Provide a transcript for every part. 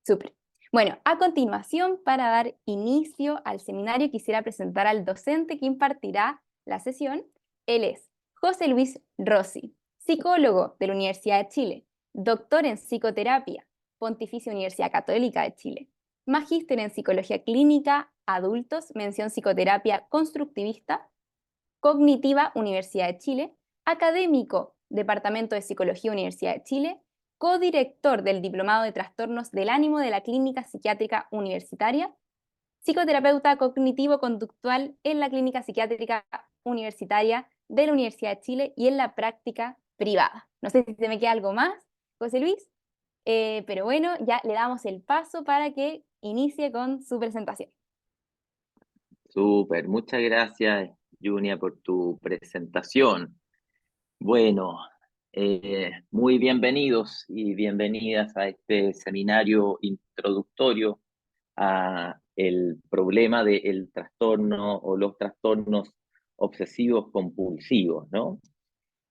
Súper. Bueno, a continuación, para dar inicio al seminario, quisiera presentar al docente que impartirá la sesión. Él es José Luis Rossi, psicólogo de la Universidad de Chile, doctor en psicoterapia, Pontificia Universidad Católica de Chile, magíster en psicología clínica, adultos, mención psicoterapia constructivista, cognitiva, Universidad de Chile, académico, Departamento de Psicología, Universidad de Chile, codirector del Diplomado de Trastornos del Ánimo de la Clínica Psiquiátrica Universitaria, psicoterapeuta cognitivo-conductual en la Clínica Psiquiátrica Universitaria de la Universidad de Chile y en la práctica privada. No sé si se me queda algo más, José Luis, pero bueno, ya le damos el paso para que inicie con su presentación. Súper, muchas gracias, Junia, por tu presentación. Bueno, muy bienvenidos y bienvenidas a este seminario introductorio a el problema del trastorno o los trastornos obsesivos compulsivos, ¿no?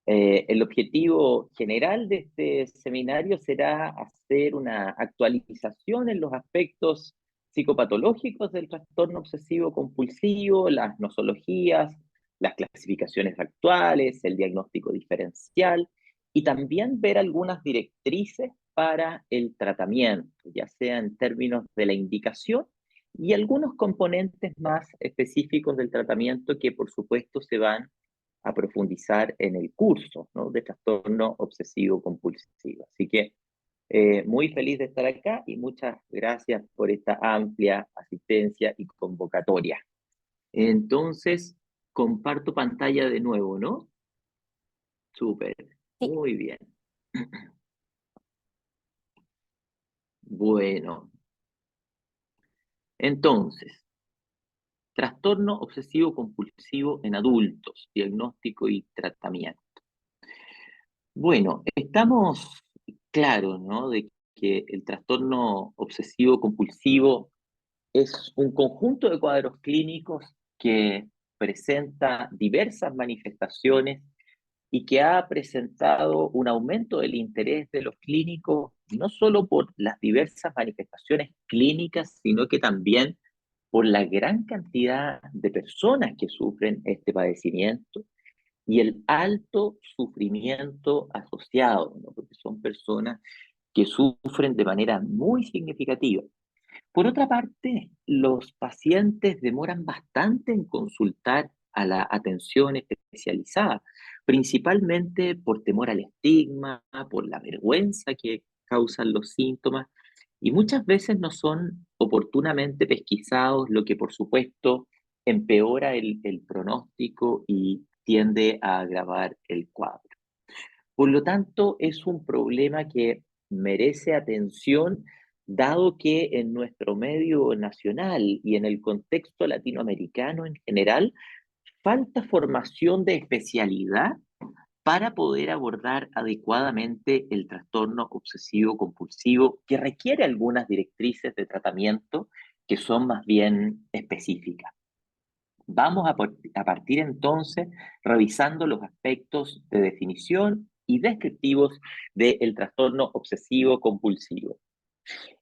El objetivo general de este seminario será hacer una actualización en los aspectos psicopatológicos del trastorno obsesivo compulsivo, las nosologías, las clasificaciones actuales, el diagnóstico diferencial y también ver algunas directrices para el tratamiento, ya sea en términos de la indicación y algunos componentes más específicos del tratamiento que por supuesto se van a profundizar en el curso, ¿no?, de trastorno obsesivo compulsivo. Así que muy feliz de estar acá y muchas gracias por esta amplia asistencia y convocatoria. Entonces, comparto pantalla de nuevo, ¿no? Súper, Sí. muy bien. Bueno, entonces, trastorno obsesivo compulsivo en adultos, diagnóstico y tratamiento. Bueno, estamos claros, ¿no?, de que el trastorno obsesivo compulsivo es un conjunto de cuadros clínicos que presenta diversas manifestaciones y que ha presentado un aumento del interés de los clínicos, no solo por las diversas manifestaciones clínicas, sino que también por la gran cantidad de personas que sufren este padecimiento y el alto sufrimiento asociado, ¿no?, porque son personas que sufren de manera muy significativa. Por otra parte, los pacientes demoran bastante en consultar a la atención especializada, principalmente por temor al estigma, por la vergüenza que causan los síntomas, y muchas veces no son oportunamente pesquisados, lo que por supuesto empeora el pronóstico y tiende a agravar el cuadro. Por lo tanto, es un problema que merece atención, dado que en nuestro medio nacional y en el contexto latinoamericano en general, falta formación de especialidad para poder abordar adecuadamente el trastorno obsesivo compulsivo, que requiere algunas directrices de tratamiento que son más bien específicas. Vamos a partir entonces revisando los aspectos de definición y descriptivos del trastorno obsesivo compulsivo.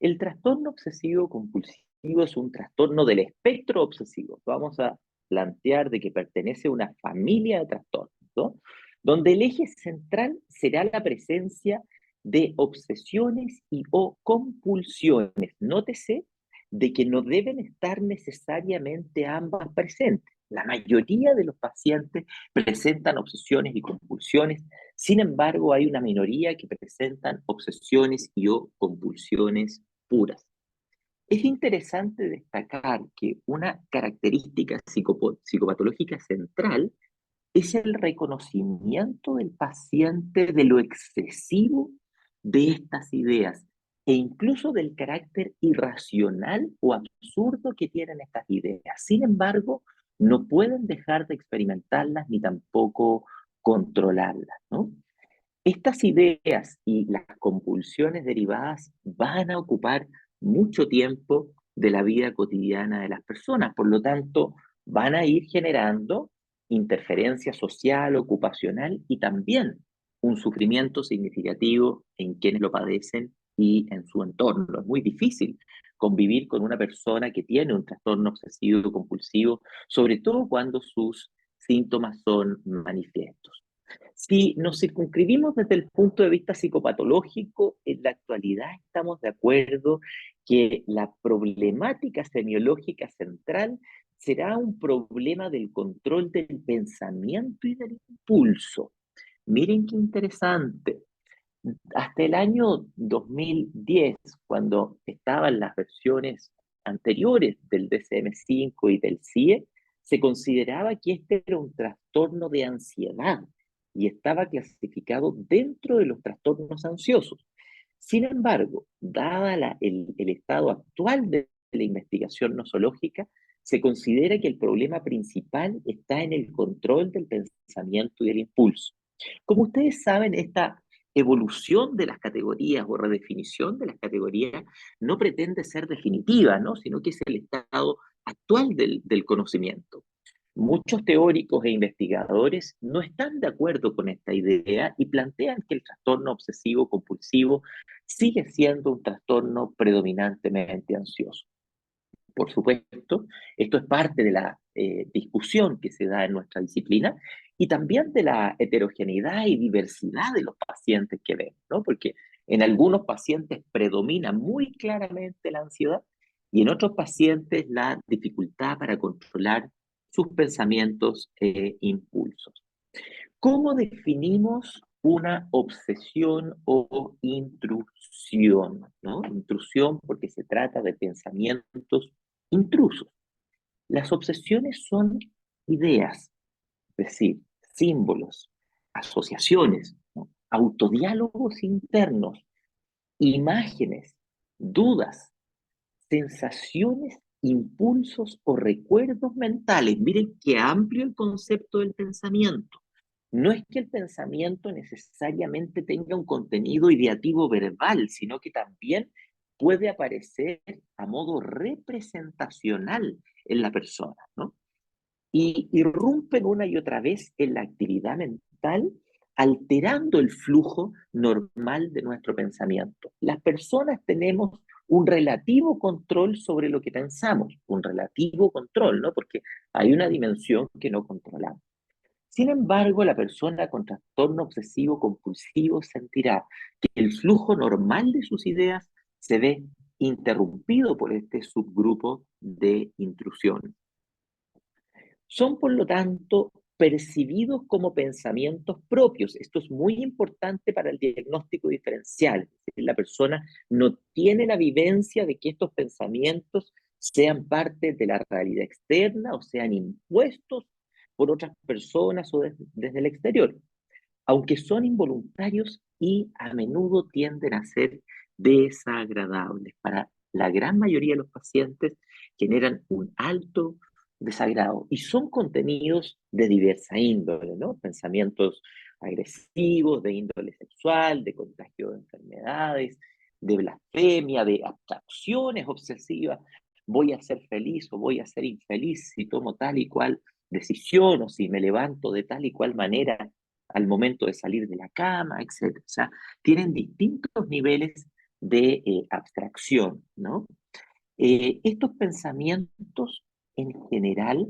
El trastorno obsesivo compulsivo es un trastorno del espectro obsesivo. Vamos a plantear de que pertenece a una familia de trastornos, ¿no?, donde el eje central será la presencia de obsesiones y o compulsiones. Nótese de que no deben estar necesariamente ambas presentes. La mayoría de los pacientes presentan obsesiones y compulsiones, sin embargo, hay una minoría que presentan obsesiones y o compulsiones puras. Es interesante destacar que una característica psicopatológica central es el reconocimiento del paciente de lo excesivo de estas ideas e incluso del carácter irracional o absurdo que tienen estas ideas. Sin embargo, no pueden dejar de experimentarlas ni tampoco controlarlas, ¿no? Estas ideas y las compulsiones derivadas van a ocupar mucho tiempo de la vida cotidiana de las personas, por lo tanto, van a ir generando interferencia social, ocupacional y también un sufrimiento significativo en quienes lo padecen y en su entorno. Es muy difícil convivir con una persona que tiene un trastorno obsesivo compulsivo, sobre todo cuando sus síntomas son manifiestos. Si nos circunscribimos desde el punto de vista psicopatológico, en la actualidad estamos de acuerdo que la problemática semiológica central será un problema del control del pensamiento y del impulso. Miren qué interesante. Hasta el año 2010, cuando estaban las versiones anteriores del DSM-5 y del CIE, se consideraba que este era un trastorno de ansiedad y estaba clasificado dentro de los trastornos ansiosos. Sin embargo, dada el estado actual de la investigación nosológica, se considera que el problema principal está en el control del pensamiento y del impulso. Como ustedes saben, esta evolución de las categorías o redefinición de las categorías no pretende ser definitiva, ¿no? Sino que es el estado actual del conocimiento. Muchos teóricos e investigadores no están de acuerdo con esta idea y plantean que el trastorno obsesivo compulsivo sigue siendo un trastorno predominantemente ansioso. Por supuesto, esto es parte de la discusión que se da en nuestra disciplina y también de la heterogeneidad y diversidad de los pacientes que vemos, ¿no? Porque en algunos pacientes predomina muy claramente la ansiedad y en otros pacientes la dificultad para controlar sus pensamientos e impulsos. ¿Cómo definimos una obsesión o intrusión? ¿No? Intrusión porque se trata de pensamientos intrusos. Las obsesiones son ideas, es decir, símbolos, asociaciones, ¿no? Autodiálogos internos, imágenes, dudas, sensaciones, impulsos o recuerdos mentales. Miren qué amplio el concepto del pensamiento. No es que el pensamiento necesariamente tenga un contenido ideativo verbal, sino que también puede aparecer a modo representacional en la persona, ¿no? Y irrumpen una y otra vez en la actividad mental, alterando el flujo normal de nuestro pensamiento. Las personas tenemos un relativo control sobre lo que pensamos, un relativo control, ¿no? Porque hay una dimensión que no controlamos. Sin embargo, la persona con trastorno obsesivo compulsivo sentirá que el flujo normal de sus ideas se ve interrumpido por este subgrupo de intrusión. Son, por lo tanto, percibidos como pensamientos propios. Esto es muy importante para el diagnóstico diferencial. Es decir, la persona no tiene la vivencia de que estos pensamientos sean parte de la realidad externa o sean impuestos por otras personas o desde el exterior, aunque son involuntarios y a menudo tienden a ser desagradables. Para la gran mayoría de los pacientes generan un alto desagrado y son contenidos de diversa índole, ¿no? Pensamientos agresivos, de índole sexual, de contagio de enfermedades, de blasfemia, de abstracciones obsesivas. Voy a ser feliz o voy a ser infeliz si tomo tal y cual decisión o si me levanto de tal y cual manera al momento de salir de la cama, etc. O sea, tienen distintos niveles de abstracción, ¿no? Estos pensamientos en general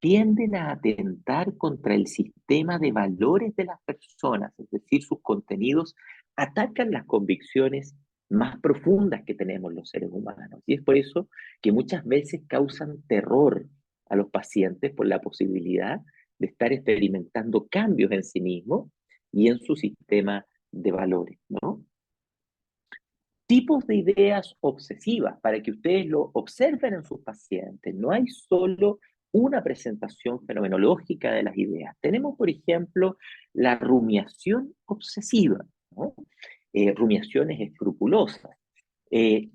tienden a atentar contra el sistema de valores de las personas, es decir, sus contenidos atacan las convicciones más profundas que tenemos los seres humanos. Y es por eso que muchas veces causan terror a los pacientes por la posibilidad de estar experimentando cambios en sí mismos y en su sistema de valores, ¿no? Tipos de ideas obsesivas para que ustedes lo observen en sus pacientes. No hay solo una presentación fenomenológica de las ideas. Tenemos, por ejemplo, la rumiación obsesiva, ¿no? Rumiaciones escrupulosas.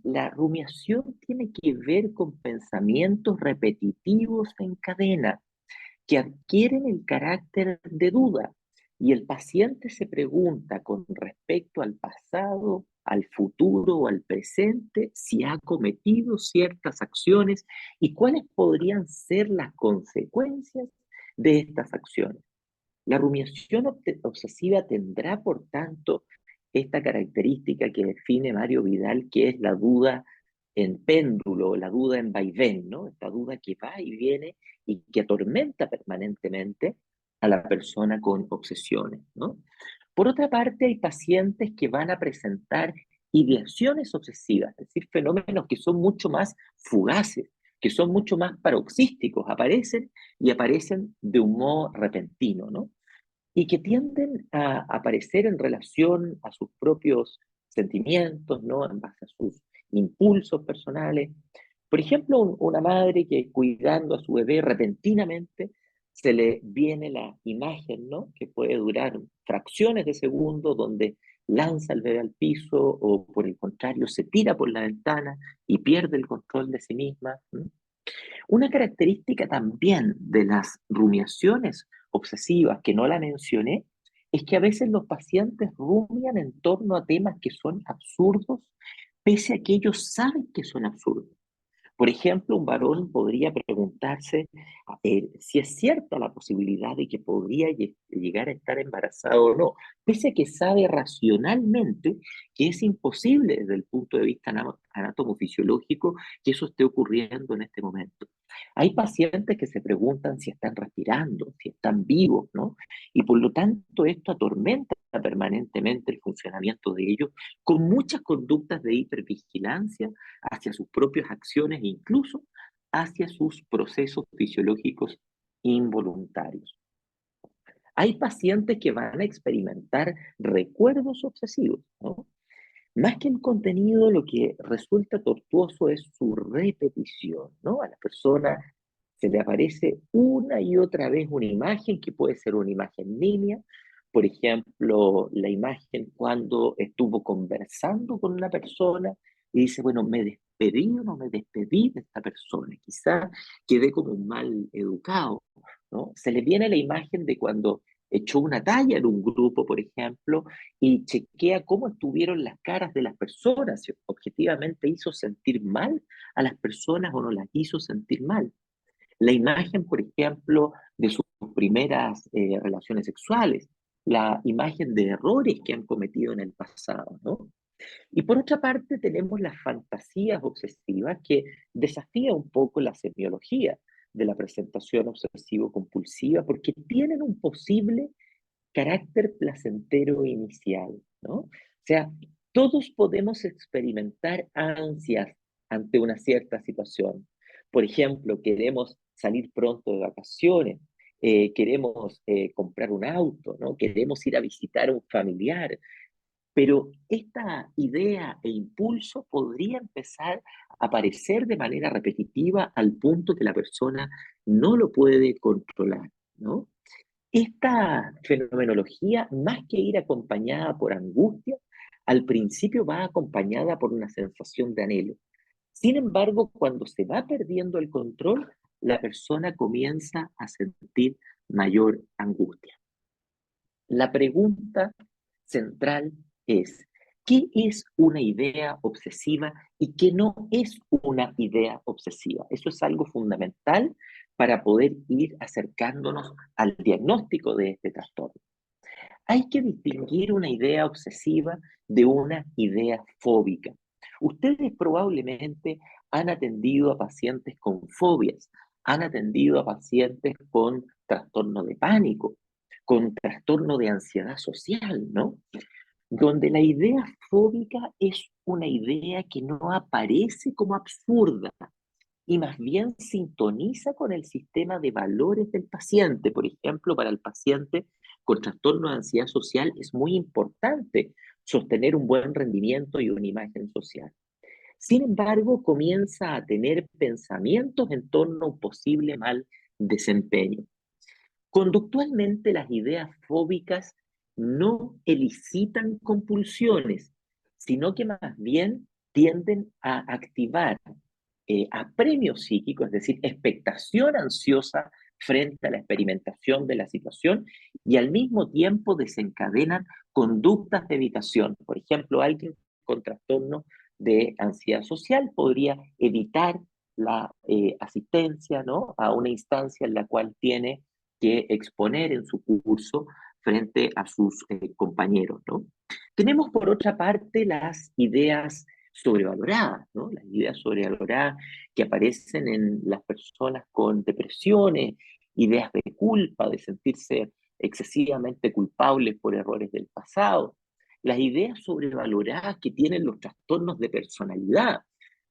La rumiación tiene que ver con pensamientos repetitivos en cadena que adquieren el carácter de duda y el paciente se pregunta con respecto al pasado, al futuro o al presente si ha cometido ciertas acciones y cuáles podrían ser las consecuencias de estas acciones. La rumiación obsesiva tendrá, por tanto, esta característica que define Mario Vidal, que es la duda en péndulo, la duda en vaivén, ¿no? Esta duda que va y viene y que atormenta permanentemente a la persona con obsesiones, ¿no? Por otra parte, hay pacientes que van a presentar ideaciones obsesivas, es decir, fenómenos que son mucho más fugaces, que son mucho más paroxísticos, aparecen y aparecen de un modo repentino, ¿no? Y que tienden a aparecer en relación a sus propios sentimientos, ¿no? En base a sus impulsos personales. Por ejemplo, una madre que cuidando a su bebé repentinamente se le viene la imagen, ¿no? Que puede durar fracciones de segundo, donde lanza al bebé al piso o por el contrario se tira por la ventana y pierde el control de sí misma. ¿No? Una característica también de las rumiaciones obsesivas, que no la mencioné, es que a veces los pacientes rumian en torno a temas que son absurdos, pese a que ellos saben que son absurdos. Por ejemplo, un varón podría preguntarse si es cierta la posibilidad de que podría llegar a estar embarazado o no, pese a que sabe racionalmente que es imposible desde el punto de vista anatomofisiológico que eso esté ocurriendo en este momento. Hay pacientes que se preguntan si están respirando, si están vivos, ¿no? Y por lo tanto esto atormenta permanentemente el funcionamiento de ellos con muchas conductas de hipervigilancia hacia sus propias acciones e incluso hacia sus procesos fisiológicos involuntarios. Hay pacientes que van a experimentar recuerdos obsesivos, ¿no? Más que el contenido, lo que resulta tortuoso es su repetición, ¿no? A la persona se le aparece una y otra vez una imagen que puede ser una imagen niña, por ejemplo, la imagen cuando estuvo conversando con una persona y dice, bueno, me despedí o no me despedí de esta persona, quizá quedé como un mal educado, ¿no? Se le viene la imagen de cuando echó una talla en un grupo, por ejemplo, y chequea cómo estuvieron las caras de las personas, si objetivamente hizo sentir mal a las personas o no las hizo sentir mal. La imagen, por ejemplo, de sus primeras relaciones sexuales, la imagen de errores que han cometido en el pasado, ¿no? Y por otra parte tenemos las fantasías obsesivas que desafían un poco la semiología de la presentación obsesivo-compulsiva porque tienen un posible carácter placentero inicial, ¿no? O sea, todos podemos experimentar ansias ante una cierta situación. Por ejemplo, queremos salir pronto de vacaciones, queremos comprar un auto, ¿no? Queremos ir a visitar a un familiar, pero esta idea e impulso podría empezar a aparecer de manera repetitiva al punto que la persona no lo puede controlar, ¿no? Esta fenomenología, más que ir acompañada por angustia, al principio va acompañada por una sensación de anhelo. Sin embargo, cuando se va perdiendo el control, la persona comienza a sentir mayor angustia. La pregunta central es, ¿qué es una idea obsesiva y qué no es una idea obsesiva? Eso es algo fundamental para poder ir acercándonos al diagnóstico de este trastorno. Hay que distinguir una idea obsesiva de una idea fóbica. Ustedes probablemente han atendido a pacientes con fobias, han atendido a pacientes con trastorno de pánico, con trastorno de ansiedad social, ¿no? Donde la idea fóbica es una idea que no aparece como absurda, y más bien sintoniza con el sistema de valores del paciente. Por ejemplo, para el paciente con trastorno de ansiedad social es muy importante sostener un buen rendimiento y una imagen social. Sin embargo, comienza a tener pensamientos en torno a un posible mal desempeño. Conductualmente, las ideas fóbicas no elicitan compulsiones, sino que más bien tienden a activar apremio psíquico, es decir, expectación ansiosa frente a la experimentación de la situación y al mismo tiempo desencadenan conductas de evitación. Por ejemplo, alguien con trastorno de ansiedad social podría evitar la asistencia, ¿no? A una instancia en la cual tiene que exponer en su curso frente a sus compañeros, ¿no? Tenemos por otra parte las ideas sobrevaloradas, ¿no? Las ideas sobrevaloradas que aparecen en las personas con depresiones, ideas de culpa, de sentirse excesivamente culpables por errores del pasado, las ideas sobrevaloradas que tienen los trastornos de personalidad.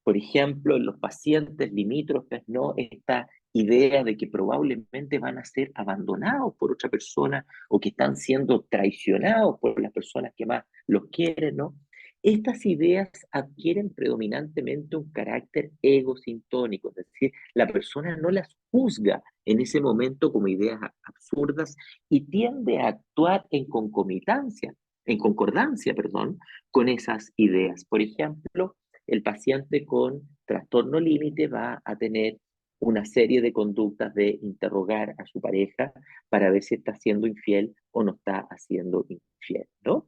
Por ejemplo, en los pacientes limítrofes, ¿no? Esta idea de que probablemente van a ser abandonados por otra persona o que están siendo traicionados por las personas que más los quieren, ¿no? Estas ideas adquieren predominantemente un carácter egosintónico, es decir, la persona no las juzga en ese momento como ideas absurdas y tiende a actuar en concordancia, perdón, con esas ideas. Por ejemplo, el paciente con trastorno límite va a tener una serie de conductas de interrogar a su pareja para ver si está siendo infiel o no está haciendo infiel, ¿no?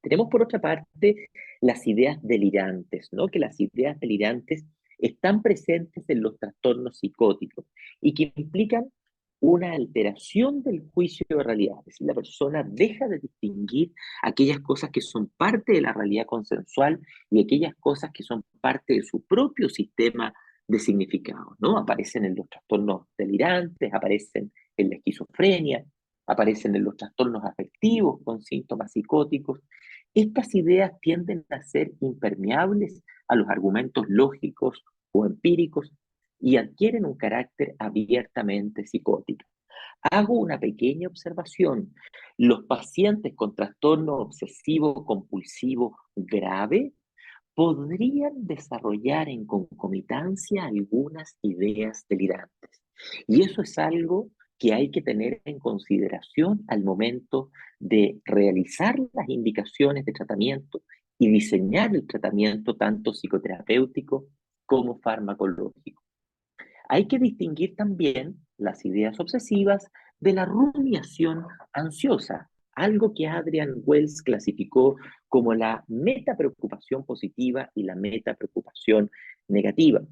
Tenemos por otra parte las ideas delirantes, ¿no? Que las ideas delirantes están presentes en los trastornos psicóticos y que implican una alteración del juicio de realidad. Es decir, la persona deja de distinguir aquellas cosas que son parte de la realidad consensual y aquellas cosas que son parte de su propio sistema de significado, ¿no? Aparecen en los trastornos delirantes, aparecen en la esquizofrenia, aparecen en los trastornos afectivos con síntomas psicóticos. Estas ideas tienden a ser impermeables a los argumentos lógicos o empíricos y adquieren un carácter abiertamente psicótico. Hago una pequeña observación. Los pacientes con trastorno obsesivo compulsivo grave podrían desarrollar en concomitancia algunas ideas delirantes. Y eso es algo que hay que tener en consideración al momento de realizar las indicaciones de tratamiento y diseñar el tratamiento tanto psicoterapéutico como farmacológico. Hay que distinguir también las ideas obsesivas de la rumiación ansiosa, algo que Adrian Wells clasificó como la metapreocupación positiva y la metapreocupación negativa.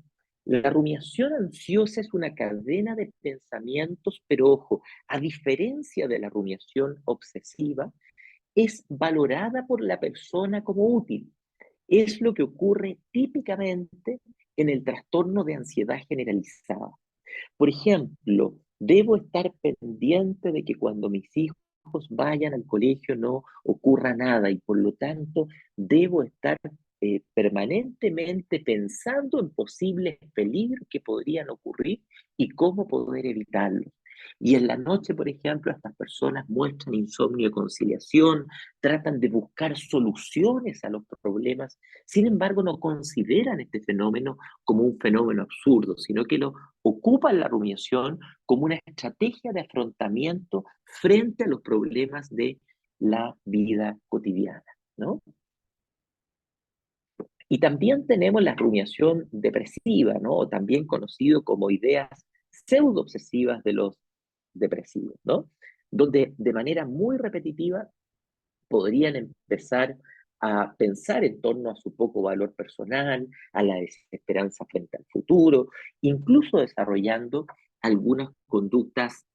La rumiación ansiosa es una cadena de pensamientos, pero ojo, a diferencia de la rumiación obsesiva, es valorada por la persona como útil. Es lo que ocurre típicamente en el trastorno de ansiedad generalizada. Por ejemplo, debo estar pendiente de que cuando mis hijos vayan al colegio no ocurra nada y por lo tanto debo estar permanentemente pensando en posibles peligros que podrían ocurrir y cómo poder evitarlos. Y en la noche, por ejemplo, estas personas muestran insomnio de conciliación, tratan de buscar soluciones a los problemas, sin embargo no consideran este fenómeno como un fenómeno absurdo, sino que lo ocupan la rumiación como una estrategia de afrontamiento frente a los problemas de la vida cotidiana, ¿no? Y también tenemos la rumiación depresiva, ¿no? O también conocido como ideas pseudo-obsesivas de los depresivos, ¿no? Donde de manera muy repetitiva podrían empezar a pensar en torno a su poco valor personal, a la desesperanza frente al futuro, incluso desarrollando algunas conductas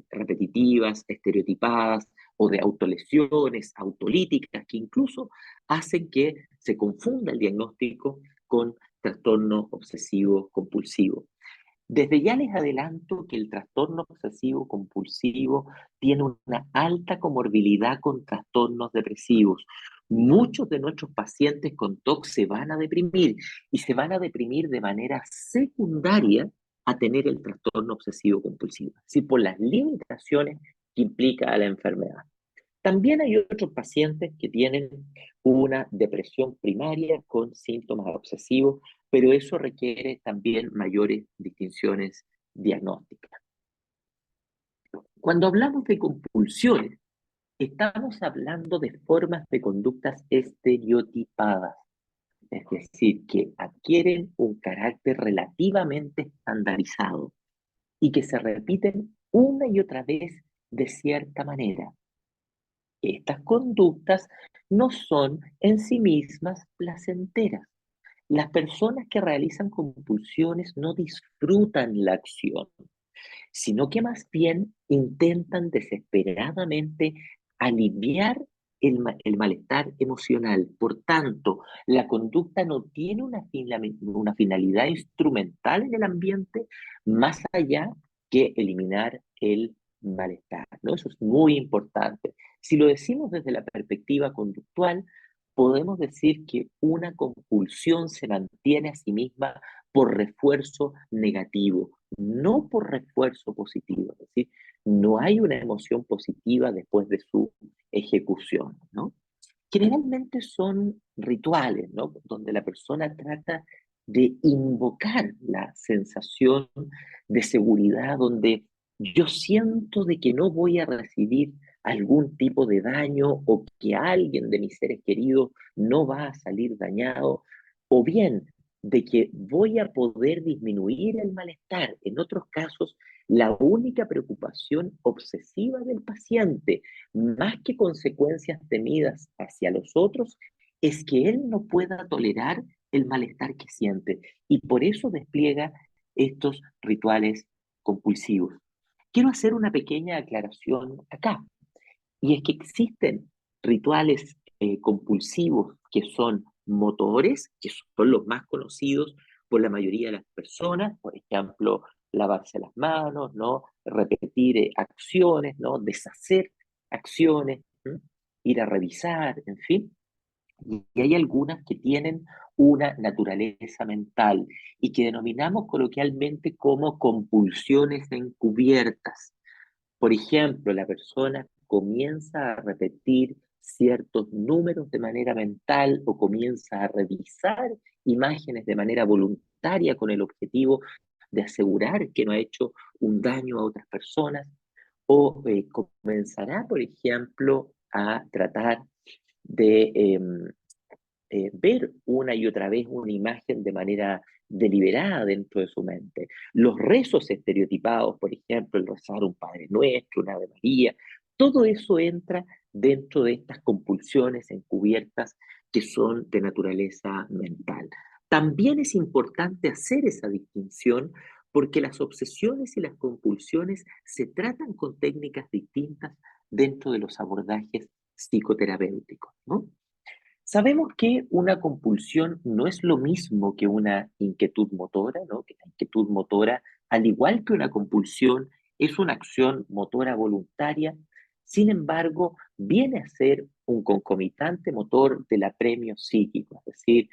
repetitivas, estereotipadas o de autolesiones, autolíticas, que incluso hacen que se confunda el diagnóstico con trastorno obsesivo compulsivo. Desde ya les adelanto que el trastorno obsesivo compulsivo tiene una alta comorbilidad con trastornos depresivos. Muchos de nuestros pacientes con TOC se van a deprimir y se van a deprimir de manera secundaria a tener el trastorno obsesivo compulsivo, es decir, por las limitaciones que implica la enfermedad. También hay otros pacientes que tienen una depresión primaria con síntomas obsesivos, pero eso requiere también mayores distinciones diagnósticas. Cuando hablamos de compulsiones, estamos hablando de formas de conductas estereotipadas, es decir, que adquieren un carácter relativamente estandarizado y que se repiten una y otra vez de cierta manera. Estas conductas no son en sí mismas placenteras. Las personas que realizan compulsiones no disfrutan la acción. sino que más bien intentan desesperadamente aliviar el malestar emocional. Por tanto, la conducta no tiene una finalidad instrumental en el ambiente más allá que eliminar el malestar, ¿no? Eso es muy importante. Si lo decimos desde la perspectiva conductual, podemos decir que una compulsión se mantiene a sí misma por refuerzo negativo, no por refuerzo positivo. Es decir, no hay una emoción positiva después de su ejecución, ¿no? Generalmente son rituales, ¿no? Donde la persona trata de invocar la sensación de seguridad, donde yo siento de que no voy a recibir algún tipo de daño o que alguien de mis seres queridos no va a salir dañado, o bien de que voy a poder disminuir el malestar. En otros casos, la única preocupación obsesiva del paciente, más que consecuencias temidas hacia los otros, es que él no pueda tolerar el malestar que siente y por eso despliega estos rituales compulsivos. Quiero hacer una pequeña aclaración acá, y es que existen rituales compulsivos que son motores, que son los más conocidos por la mayoría de las personas, por ejemplo, lavarse las manos, ¿no? Repetir acciones, ¿no? Deshacer acciones, ¿m? Ir a revisar, en fin. Y hay algunas que tienen una naturaleza mental y que denominamos coloquialmente como compulsiones encubiertas. Por ejemplo, la persona comienza a repetir ciertos números de manera mental o comienza a revisar imágenes de manera voluntaria con el objetivo de asegurar que no ha hecho un daño a otras personas, o comenzará, por ejemplo, a tratar de ver una y otra vez una imagen de manera deliberada dentro de su mente. Los rezos estereotipados, por ejemplo, el rezar un Padre Nuestro, una Ave María, todo eso entra dentro de estas compulsiones encubiertas que son de naturaleza mental. También es importante hacer esa distinción porque las obsesiones y las compulsiones se tratan con técnicas distintas dentro de los abordajes psicoterapéuticos, ¿no? Sabemos que una compulsión no es lo mismo que una inquietud motora, ¿no? Que la inquietud motora, al igual que una compulsión, es una acción motora voluntaria. Sin embargo, viene a ser un concomitante motor del apremio psíquico, es decir,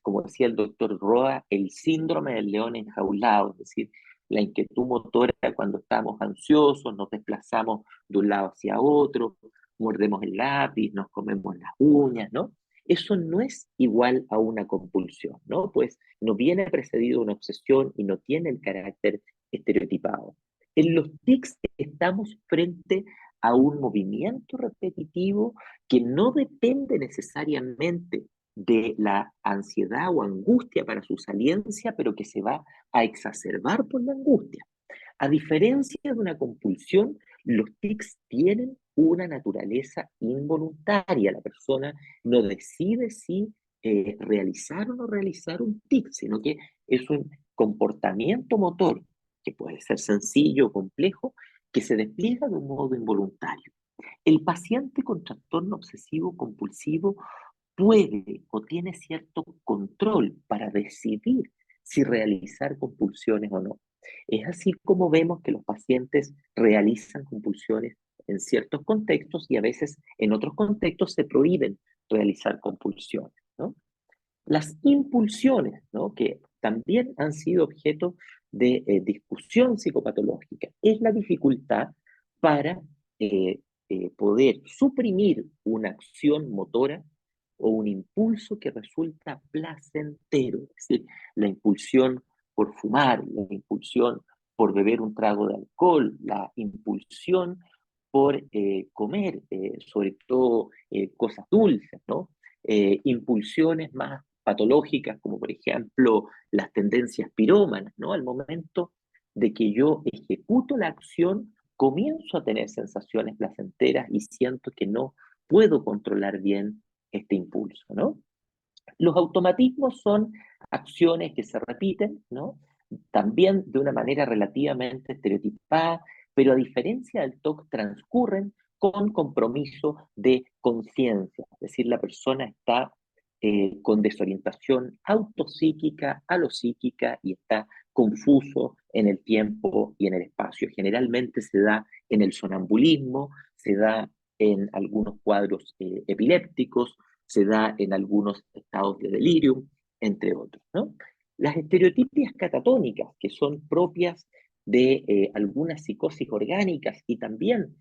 como decía el doctor Roa, el síndrome del león enjaulado, es decir, la inquietud motora cuando estamos ansiosos, nos desplazamos de un lado hacia otro, mordemos el lápiz, nos comemos las uñas, ¿no? Eso no es igual a una compulsión, ¿no? Pues no viene precedido de una obsesión y no tiene el carácter estereotipado. En los tics estamos frente a un movimiento repetitivo que no depende necesariamente de la ansiedad o angustia para su saliencia, pero que se va a exacerbar por la angustia. A diferencia de una compulsión, los tics tienen una naturaleza involuntaria. La persona no decide si realizar o no realizar un tic, sino que es un comportamiento motor, que puede ser sencillo o complejo, que se despliega de un modo involuntario. El paciente con trastorno obsesivo compulsivo puede o tiene cierto control para decidir si realizar compulsiones o no. Es así como vemos que los pacientes realizan compulsiones en ciertos contextos y a veces en otros contextos se prohíben realizar compulsiones, ¿no? Las impulsiones, ¿no? Que también han sido objeto de discusión psicopatológica, es la dificultad para poder suprimir una acción motora o un impulso que resulta placentero, es decir, la impulsión por fumar, la impulsión por beber un trago de alcohol, la impulsión por comer, sobre todo cosas dulces, ¿no? Impulsiones más patológicas, como por ejemplo las tendencias pirómanas, ¿no? Al momento de que yo ejecuto la acción, comienzo a tener sensaciones placenteras y siento que no puedo controlar bien este impulso, ¿no? Los automatismos son acciones que se repiten, ¿no? también de una manera relativamente estereotipada, pero a diferencia del TOC transcurren con compromiso de conciencia, es decir, la persona está con desorientación autopsíquica, alopsíquica y está confuso en el tiempo y en el espacio. Generalmente se da en el sonambulismo, se da en algunos cuadros epilépticos, se da en algunos estados de delirium, entre otros, ¿no? Las estereotipias catatónicas, que son propias de algunas psicosis orgánicas y también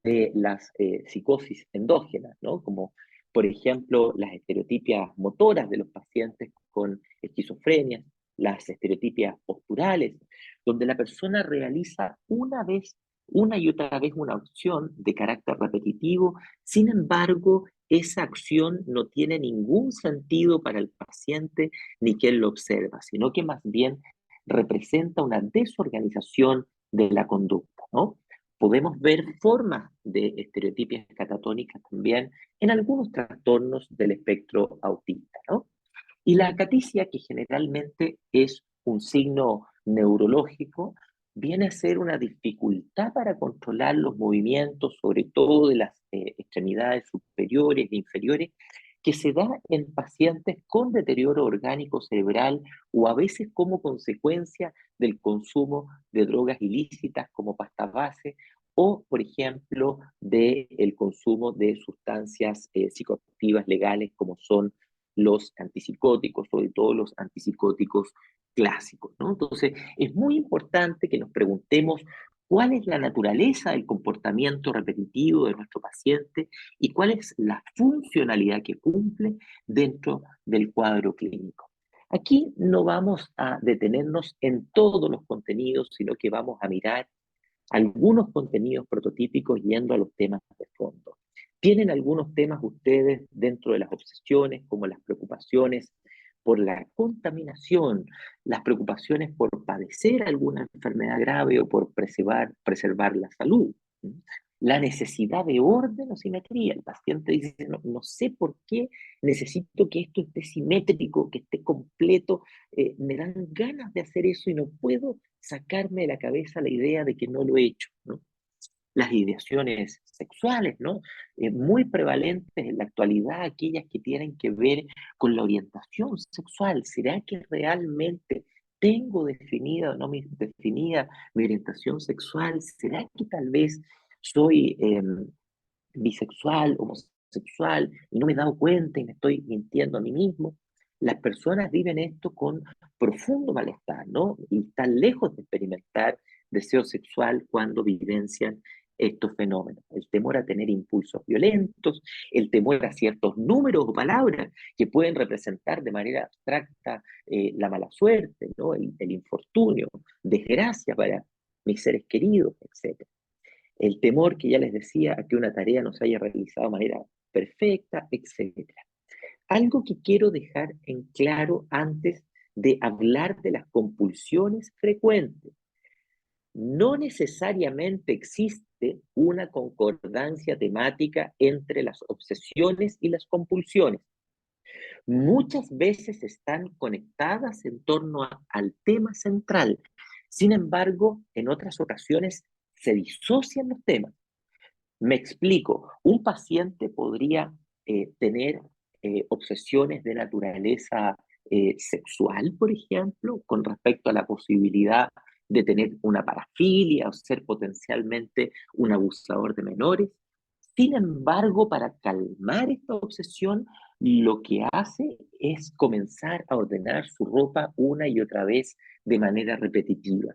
de las psicosis endógenas, ¿no? Como por ejemplo las estereotipias motoras de los pacientes con esquizofrenia, las estereotipias posturales, donde la persona realiza una y otra vez una acción de carácter repetitivo, sin embargo, esa acción no tiene ningún sentido para el paciente ni quien lo observa, sino que más bien representa una desorganización de la conducta, ¿no? Podemos ver formas de estereotipias catatónicas también en algunos trastornos del espectro autista, ¿no? Y la acaticia, que generalmente es un signo neurológico, viene a ser una dificultad para controlar los movimientos, sobre todo de las extremidades superiores e inferiores, que se da en pacientes con deterioro orgánico cerebral o a veces como consecuencia del consumo de drogas ilícitas como pasta base o, por ejemplo, del consumo de sustancias psicoactivas legales como son los antipsicóticos, sobre todo los antipsicóticos clásicos, ¿no? Entonces, es muy importante que nos preguntemos cuál es la naturaleza del comportamiento repetitivo de nuestro paciente y cuál es la funcionalidad que cumple dentro del cuadro clínico. Aquí no vamos a detenernos en todos los contenidos, sino que vamos a mirar algunos contenidos prototípicos yendo a los temas de fondo. ¿Tienen algunos temas ustedes dentro de las obsesiones, como las preocupaciones por la contaminación, las preocupaciones por padecer alguna enfermedad grave o por preservar la salud? La necesidad de orden o simetría. El paciente dice, no sé por qué necesito que esto esté simétrico, que esté completo, me dan ganas de hacer eso y no puedo sacarme de la cabeza la idea de que no lo he hecho, ¿no? Las ideaciones sexuales, ¿no? Muy prevalentes en la actualidad, aquellas que tienen que ver con la orientación sexual. ¿Será que realmente tengo definida o no definida mi orientación sexual? ¿Será que tal vez soy bisexual, homosexual, y no me he dado cuenta y me estoy mintiendo a mí mismo? Las personas viven esto con profundo malestar, ¿no? Y están lejos de experimentar deseo sexual cuando vivencian estos fenómenos. El temor a tener impulsos violentos, el temor a ciertos números o palabras que pueden representar de manera abstracta la mala suerte, ¿no? El infortunio, desgracia para mis seres queridos, etc. El temor que ya les decía a que una tarea no se haya realizado de manera perfecta, etcétera. Algo que quiero dejar en claro antes de hablar de las compulsiones frecuentes. No necesariamente existe una concordancia temática entre las obsesiones y las compulsiones. Muchas veces están conectadas en torno al tema central. Sin embargo, en otras ocasiones se disocian los temas. Me explico, un paciente podría tener obsesiones de naturaleza sexual, por ejemplo, con respecto a la posibilidad de tener una parafilia o ser potencialmente un abusador de menores. Sin embargo, para calmar esta obsesión, lo que hace es comenzar a ordenar su ropa una y otra vez de manera repetitiva.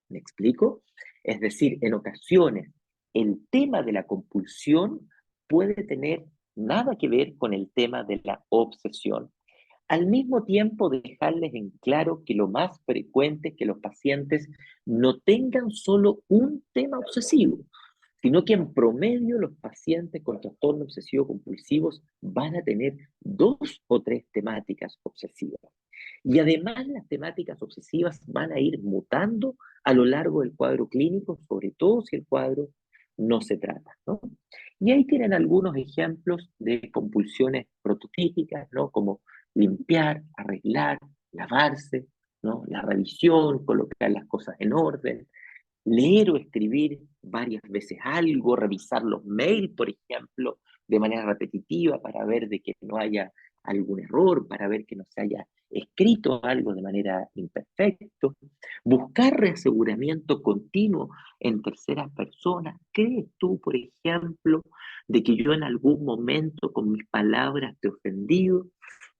¿Me explico? Es decir, en ocasiones el tema de la compulsión puede tener nada que ver con el tema de la obsesión. Al mismo tiempo, dejarles en claro que lo más frecuente es que los pacientes no tengan solo un tema obsesivo, sino que en promedio los pacientes con trastorno obsesivo compulsivos van a tener dos o tres temáticas obsesivas. Y además las temáticas obsesivas van a ir mutando a lo largo del cuadro clínico, sobre todo si el cuadro no se trata, ¿no? Y ahí tienen algunos ejemplos de compulsiones prototípicas, ¿no? Como limpiar, arreglar, lavarse, ¿no? La revisión, colocar las cosas en orden, leer o escribir varias veces algo, revisar los mails, por ejemplo, de manera repetitiva para ver de que no haya algún error, para ver que no se haya escrito algo de manera imperfecta, buscar reaseguramiento continuo en terceras personas. ¿Crees tú, por ejemplo, de que yo en algún momento con mis palabras te he ofendido?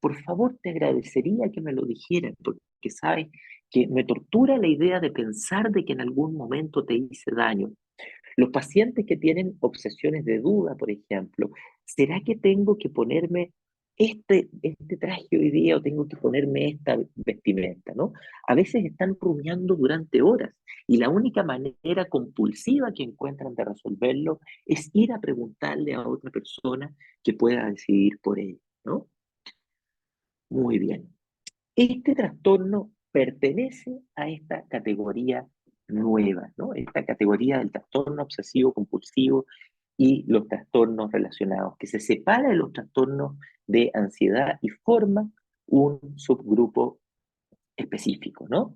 Por favor, te agradecería que me lo dijeras, porque sabes que me tortura la idea de pensar de que en algún momento te hice daño. Los pacientes que tienen obsesiones de duda, por ejemplo, ¿será que tengo que ponerme este traje hoy día o tengo que ponerme esta vestimenta, ¿no? A veces están rumiando durante horas y la única manera compulsiva que encuentran de resolverlo es ir a preguntarle a otra persona que pueda decidir por ellos, ¿no? Muy bien. Este trastorno pertenece a esta categoría nueva, ¿no? Esta categoría del trastorno obsesivo compulsivo y los trastornos relacionados, que se separa de los trastornos de ansiedad y forma un subgrupo específico, ¿no?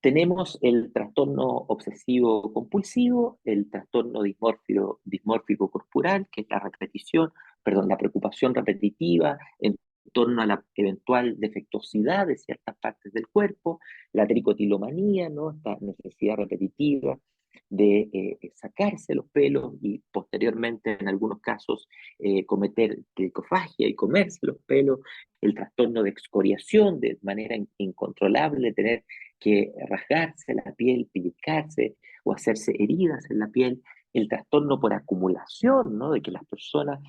Tenemos el trastorno obsesivo compulsivo, el trastorno dismórfico corporal, que es la repetición, perdón, la preocupación repetitiva en torno a la eventual defectuosidad de ciertas partes del cuerpo, la tricotilomanía, ¿no? Esta necesidad repetitiva de sacarse los pelos y posteriormente, en algunos casos, cometer tricofagia y comerse los pelos, el trastorno de excoriación de manera incontrolable, tener que rasgarse la piel, pellizcarse o hacerse heridas en la piel, el trastorno por acumulación, ¿no? De que las personas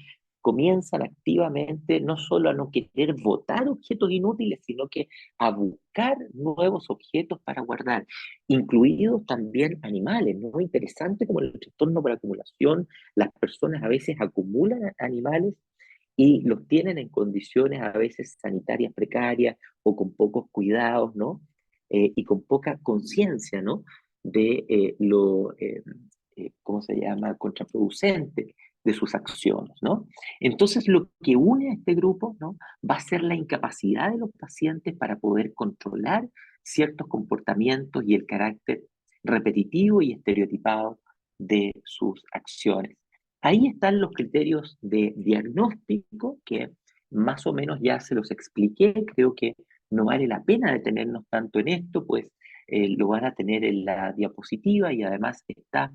comienzan activamente no solo a no querer botar objetos inútiles, sino que a buscar nuevos objetos para guardar, incluidos también animales, ¿no? Interesante como el trastorno por acumulación, las personas a veces acumulan animales y los tienen en condiciones a veces sanitarias precarias o con pocos cuidados, ¿no? Y con poca conciencia, ¿no? De ¿cómo se llama?, contraproducente de sus acciones, ¿no? Entonces, lo que une a este grupo, ¿no? Va a ser la incapacidad de los pacientes para poder controlar ciertos comportamientos y el carácter repetitivo y estereotipado de sus acciones. Ahí están los criterios de diagnóstico que más o menos ya se los expliqué. Creo que no vale la pena detenernos tanto en esto, pues lo van a tener en la diapositiva y además está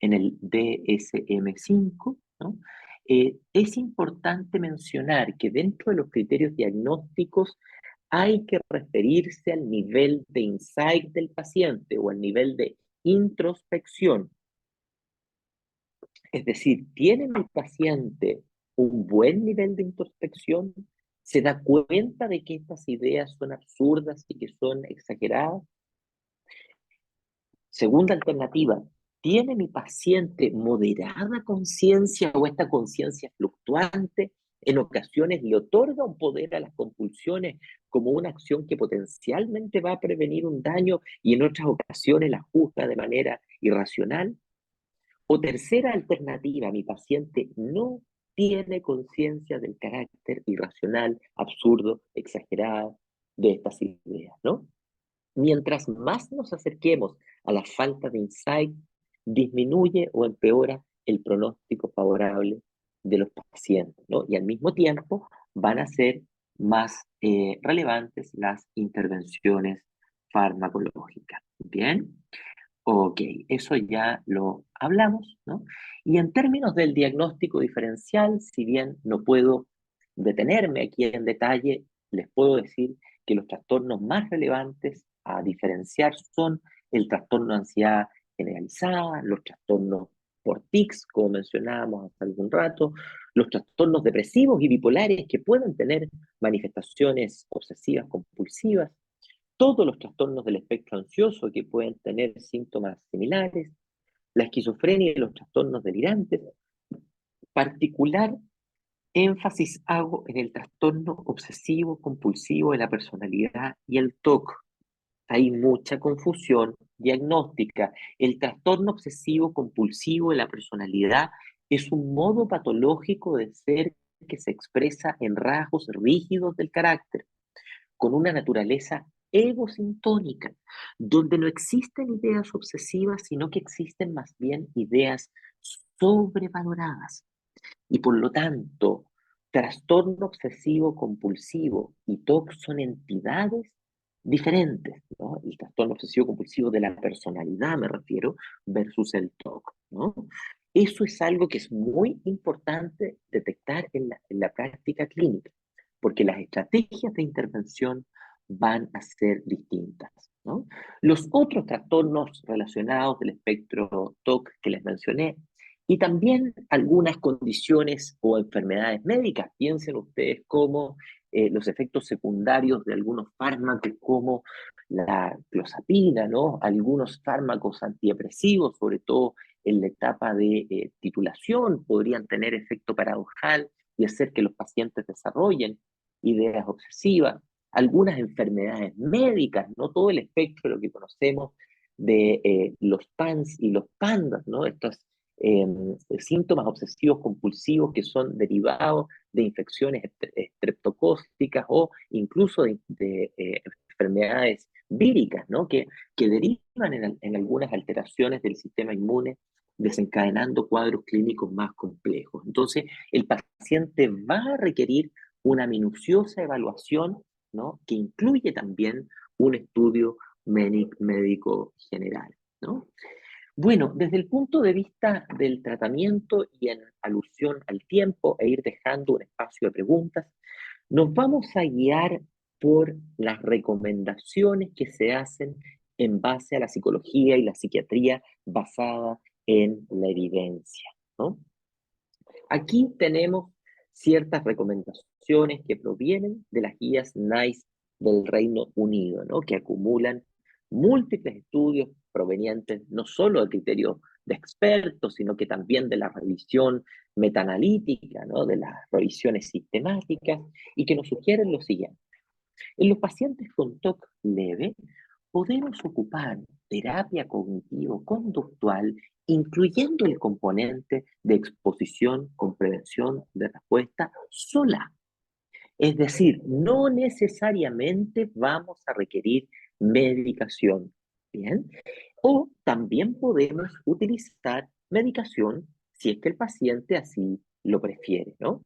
en el DSM-5, ¿no? Es importante mencionar que dentro de los criterios diagnósticos hay que referirse al nivel de insight del paciente o al nivel de introspección. Es decir, ¿tiene mi paciente un buen nivel de introspección? ¿Se da cuenta de que estas ideas son absurdas y que son exageradas? Segunda alternativa, ¿tiene mi paciente moderada conciencia o esta conciencia fluctuante? En ocasiones le otorga un poder a las compulsiones como una acción que potencialmente va a prevenir un daño y en otras ocasiones la juzga de manera irracional. O tercera alternativa, mi paciente no tiene conciencia del carácter irracional, absurdo, exagerado de estas ideas, ¿no? Mientras más nos acerquemos a la falta de insight, disminuye o empeora el pronóstico favorable de los pacientes, ¿no? Y al mismo tiempo van a ser más relevantes las intervenciones farmacológicas. ¿Bien? Ok, eso ya lo hablamos, ¿no? Y en términos del diagnóstico diferencial, si bien no puedo detenerme aquí en detalle, les puedo decir que los trastornos más relevantes a diferenciar son el trastorno de ansiedad generalizada, los trastornos por tics, como mencionábamos hace algún rato, los trastornos depresivos y bipolares que pueden tener manifestaciones obsesivas compulsivas, todos los trastornos del espectro ansioso que pueden tener síntomas similares, la esquizofrenia y los trastornos delirantes. Particular énfasis hago en el trastorno obsesivo compulsivo de la personalidad y el TOC. Hay mucha confusión diagnóstica. El trastorno obsesivo compulsivo de la personalidad es un modo patológico de ser que se expresa en rasgos rígidos del carácter con una naturaleza egosintónica, donde no existen ideas obsesivas, sino que existen más bien ideas sobrevaloradas. Y por lo tanto, trastorno obsesivo compulsivo y TOC son entidades diferentes, ¿no? El trastorno obsesivo compulsivo de la personalidad, me refiero, versus el TOC, ¿no? Eso es algo que es muy importante detectar en la práctica clínica, porque las estrategias de intervención van a ser distintas, ¿no? Los otros trastornos relacionados del espectro TOC que les mencioné, y también algunas condiciones o enfermedades médicas. Piensen ustedes como los efectos secundarios de algunos fármacos como la clozapina, ¿no? Algunos fármacos antidepresivos, sobre todo en la etapa de titulación, podrían tener efecto paradojal y hacer que los pacientes desarrollen ideas obsesivas. Algunas enfermedades médicas, no todo el espectro de lo que conocemos de los PANS y los PANDAS, ¿no? Estos eh, síntomas obsesivos compulsivos que son derivados de infecciones estreptocócicas o incluso de enfermedades víricas, ¿no? Que derivan en algunas alteraciones del sistema inmune, desencadenando cuadros clínicos más complejos. Entonces, el paciente va a requerir una minuciosa evaluación, ¿no? Que incluye también un estudio médico general, ¿no? Bueno, desde el punto de vista del tratamiento y en alusión al tiempo e ir dejando un espacio de preguntas, nos vamos a guiar por las recomendaciones que se hacen en base a la psicología y la psiquiatría basada en la evidencia, ¿no? Aquí tenemos ciertas recomendaciones que provienen de las guías NICE del Reino Unido, ¿no? Que acumulan múltiples estudios provenientes no solo del criterio de expertos, sino que también de la revisión metaanalítica, ¿no? De las revisiones sistemáticas, y que nos sugieren lo siguiente. En los pacientes con TOC leve, podemos ocupar terapia cognitivo-conductual, incluyendo el componente de exposición con prevención de respuesta sola. Es decir, no necesariamente vamos a requerir medicación, ¿bien? O también podemos utilizar medicación si es que el paciente así lo prefiere, ¿no?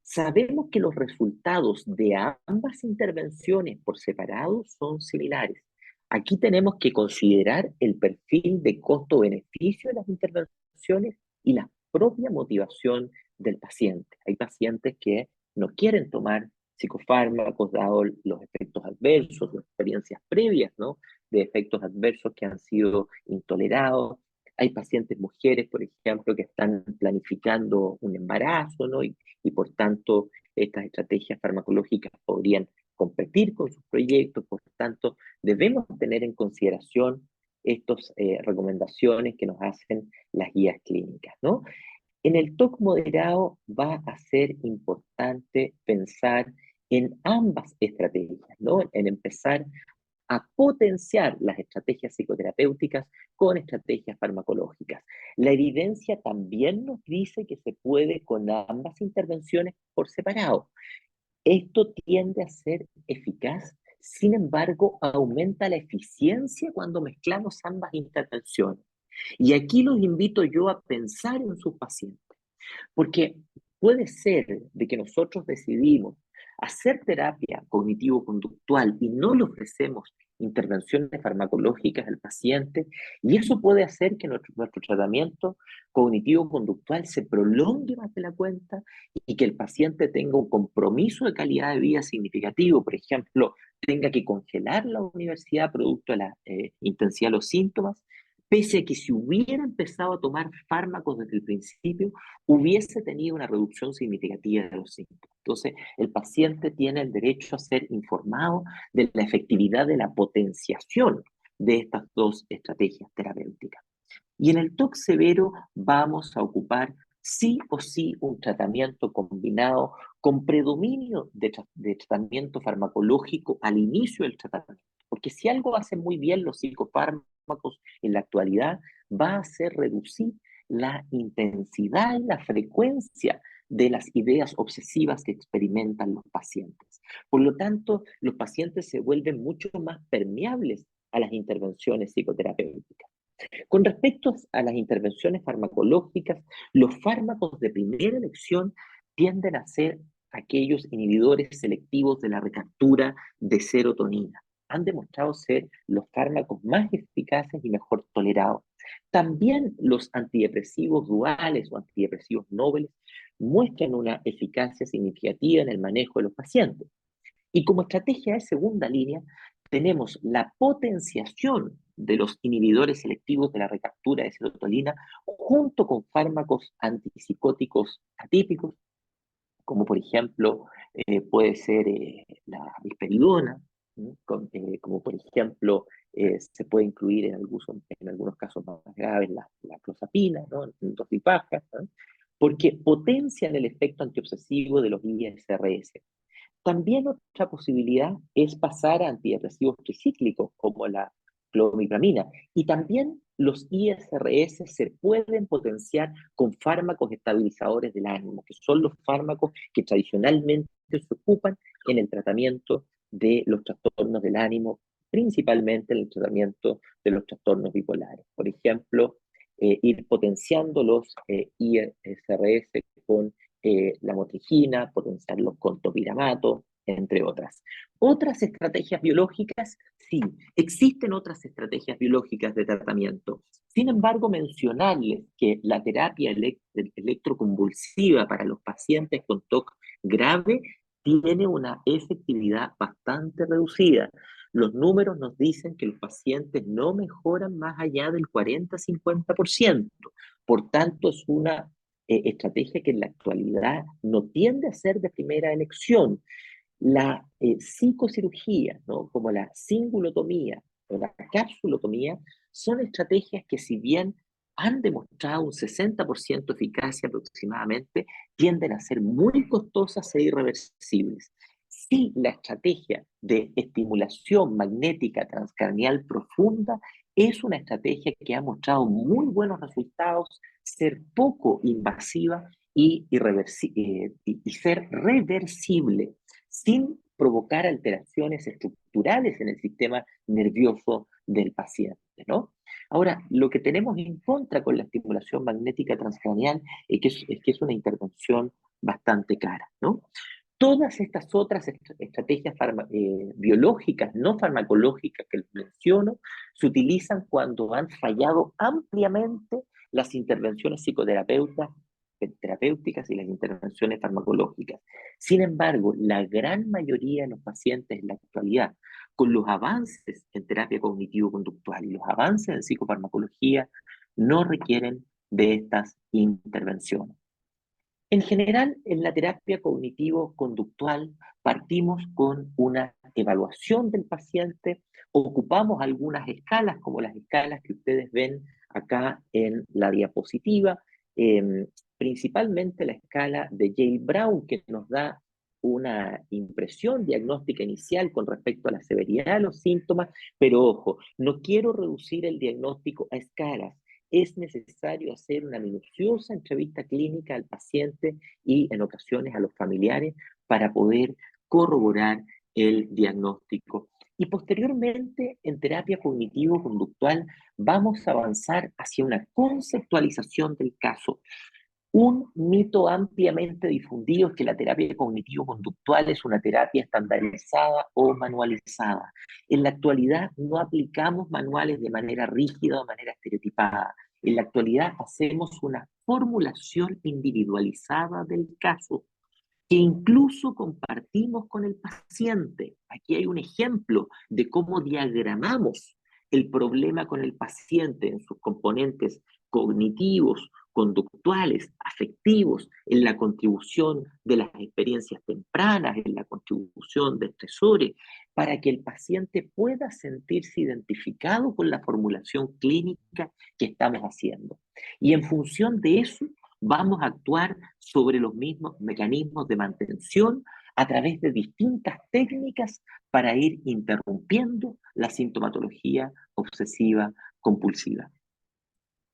Sabemos que los resultados de ambas intervenciones por separado son similares. Aquí tenemos que considerar el perfil de costo-beneficio de las intervenciones y la propia motivación del paciente. Hay pacientes que no quieren tomar psicofármacos dado los efectos adversos, las experiencias previas, ¿no? De efectos adversos que han sido intolerados. Hay pacientes mujeres, por ejemplo, que están planificando un embarazo, ¿no? Y por tanto estas estrategias farmacológicas podrían competir con sus proyectos, por tanto debemos tener en consideración estas recomendaciones que nos hacen las guías clínicas, ¿no? En el TOC moderado va a ser importante pensar en ambas estrategias, ¿no? En empezar a potenciar las estrategias psicoterapéuticas con estrategias farmacológicas. La evidencia también nos dice que se puede con ambas intervenciones por separado. Esto tiende a ser eficaz, sin embargo, aumenta la eficiencia cuando mezclamos ambas intervenciones. Y aquí los invito yo a pensar en sus pacientes. Porque puede ser de que nosotros decidimos hacer terapia cognitivo-conductual y no le ofrecemos intervenciones farmacológicas al paciente, y eso puede hacer que nuestro tratamiento cognitivo-conductual se prolongue más de la cuenta y que el paciente tenga un compromiso de calidad de vida significativo. Por ejemplo, tenga que congelar la universidad producto de la intensidad de los síntomas, pese a que si hubiera empezado a tomar fármacos desde el principio, hubiese tenido una reducción significativa de los síntomas. Entonces, el paciente tiene el derecho a ser informado de la efectividad de la potenciación de estas dos estrategias terapéuticas. Y en el TOC severo vamos a ocupar sí o sí un tratamiento combinado con predominio de tratamiento farmacológico al inicio del tratamiento. Porque si algo hace muy bien los psicofármacos en la actualidad, va a ser reducir la intensidad y la frecuencia de las ideas obsesivas que experimentan los pacientes. Por lo tanto, los pacientes se vuelven mucho más permeables a las intervenciones psicoterapéuticas. Con respecto a las intervenciones farmacológicas, los fármacos de primera elección tienden a ser aquellos inhibidores selectivos de la recaptura de serotonina. Han demostrado ser los fármacos más eficaces y mejor tolerados. También los antidepresivos duales o antidepresivos nobles muestran una eficacia significativa en el manejo de los pacientes. Y como estrategia de segunda línea, tenemos la potenciación de los inhibidores selectivos de la recaptura de serotonina junto con fármacos antipsicóticos atípicos, como por ejemplo puede ser la risperidona, como por ejemplo se puede incluir en algunos casos más graves la clozapina, ¿no? En dosis bajas, ¿no? Porque potencian el efecto antiobsesivo de los ISRS. También otra posibilidad es pasar a antidepresivos tricíclicos como la clomipramina. Y también los ISRS se pueden potenciar con fármacos estabilizadores del ánimo, que son los fármacos que tradicionalmente se ocupan en el tratamiento de los trastornos del ánimo, principalmente en el tratamiento de los trastornos bipolares. Por ejemplo, ir potenciando los ISRS con la motrigina, potenciarlos con topiramato, entre otras. Otras estrategias biológicas, sí, existen otras estrategias biológicas de tratamiento. Sin embargo, mencionarles que la terapia electroconvulsiva para los pacientes con TOC grave tiene una efectividad bastante reducida. Los números nos dicen que los pacientes no mejoran más allá del 40-50%. Por tanto, es una estrategia que en la actualidad no tiende a ser de primera elección. La psicocirugía, ¿no? Como la cingulotomía o la capsulotomía, son estrategias que si bien han demostrado un 60% de eficacia aproximadamente, tienden a ser muy costosas e irreversibles. Sí, la estrategia de estimulación magnética transcranial profunda es una estrategia que ha mostrado muy buenos resultados, ser poco invasiva y ser reversible sin provocar alteraciones estructurales en el sistema nervioso del paciente, ¿no? Ahora, lo que tenemos en contra con la estimulación magnética transcranial es que es una intervención bastante cara, ¿no? Todas estas otras estrategias biológicas, no farmacológicas que les menciono, se utilizan cuando han fallado ampliamente las intervenciones terapéuticas y las intervenciones farmacológicas. Sin embargo, la gran mayoría de los pacientes en la actualidad, con los avances en terapia cognitivo-conductual y los avances en psicofarmacología, no requieren de estas intervenciones. En general, en la terapia cognitivo-conductual partimos con una evaluación del paciente, ocupamos algunas escalas, como las escalas que ustedes ven acá en la diapositiva, principalmente la escala de Yale Brown, que nos da una impresión diagnóstica inicial con respecto a la severidad de los síntomas, pero ojo, no quiero reducir el diagnóstico a escalas. Es necesario hacer una minuciosa entrevista clínica al paciente y en ocasiones a los familiares para poder corroborar el diagnóstico. Y posteriormente, en terapia cognitivo-conductual, vamos a avanzar hacia una conceptualización del caso. Un mito ampliamente difundido es que la terapia cognitivo-conductual es una terapia estandarizada o manualizada. En la actualidad no aplicamos manuales de manera rígida o de manera estereotipada. En la actualidad hacemos una formulación individualizada del caso que incluso compartimos con el paciente. Aquí hay un ejemplo de cómo diagramamos el problema con el paciente en sus componentes cognitivos, conductuales, afectivos, en la contribución de las experiencias tempranas, en la contribución de estresores, para que el paciente pueda sentirse identificado con la formulación clínica que estamos haciendo. Y en función de eso, vamos a actuar sobre los mismos mecanismos de mantención a través de distintas técnicas para ir interrumpiendo la sintomatología obsesiva compulsiva.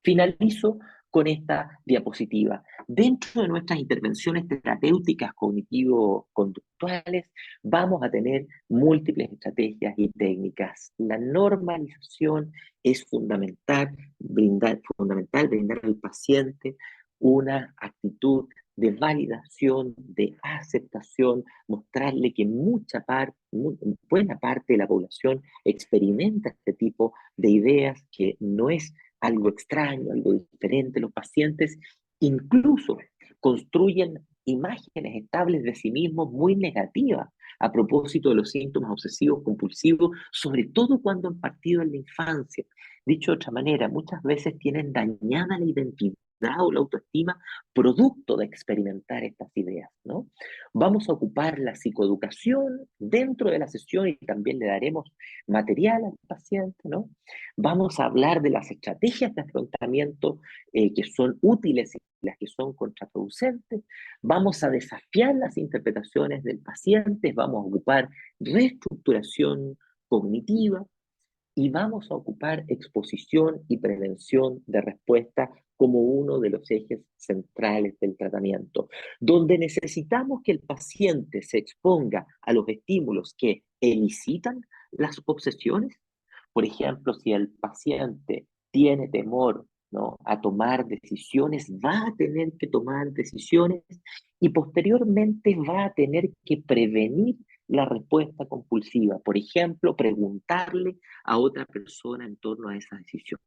Finalizo con esta diapositiva. Dentro de nuestras intervenciones terapéuticas cognitivo-conductuales, vamos a tener múltiples estrategias y técnicas. La normalización es fundamental brindar al paciente una actitud de validación, de aceptación, mostrarle que buena parte de la población experimenta este tipo de ideas, que no es algo extraño, algo diferente. Los pacientes incluso construyen imágenes estables de sí mismos muy negativas a propósito de los síntomas obsesivos compulsivos, sobre todo cuando han partido en la infancia. Dicho de otra manera, muchas veces tienen dañada la identidad o la autoestima producto de experimentar estas ideas, ¿no? Vamos a ocupar la psicoeducación dentro de la sesión y también le daremos material al paciente, ¿no? Vamos a hablar de las estrategias de afrontamiento que son útiles y las que son contraproducentes. Vamos a desafiar las interpretaciones del paciente, vamos a ocupar reestructuración cognitiva, y vamos a ocupar exposición y prevención de respuesta como uno de los ejes centrales del tratamiento, donde necesitamos que el paciente se exponga a los estímulos que elicitan las obsesiones. Por ejemplo, si el paciente tiene temor, ¿no?, a tomar decisiones, va a tener que tomar decisiones y posteriormente va a tener que prevenir la respuesta compulsiva. Por ejemplo, preguntarle a otra persona en torno a esa decisión.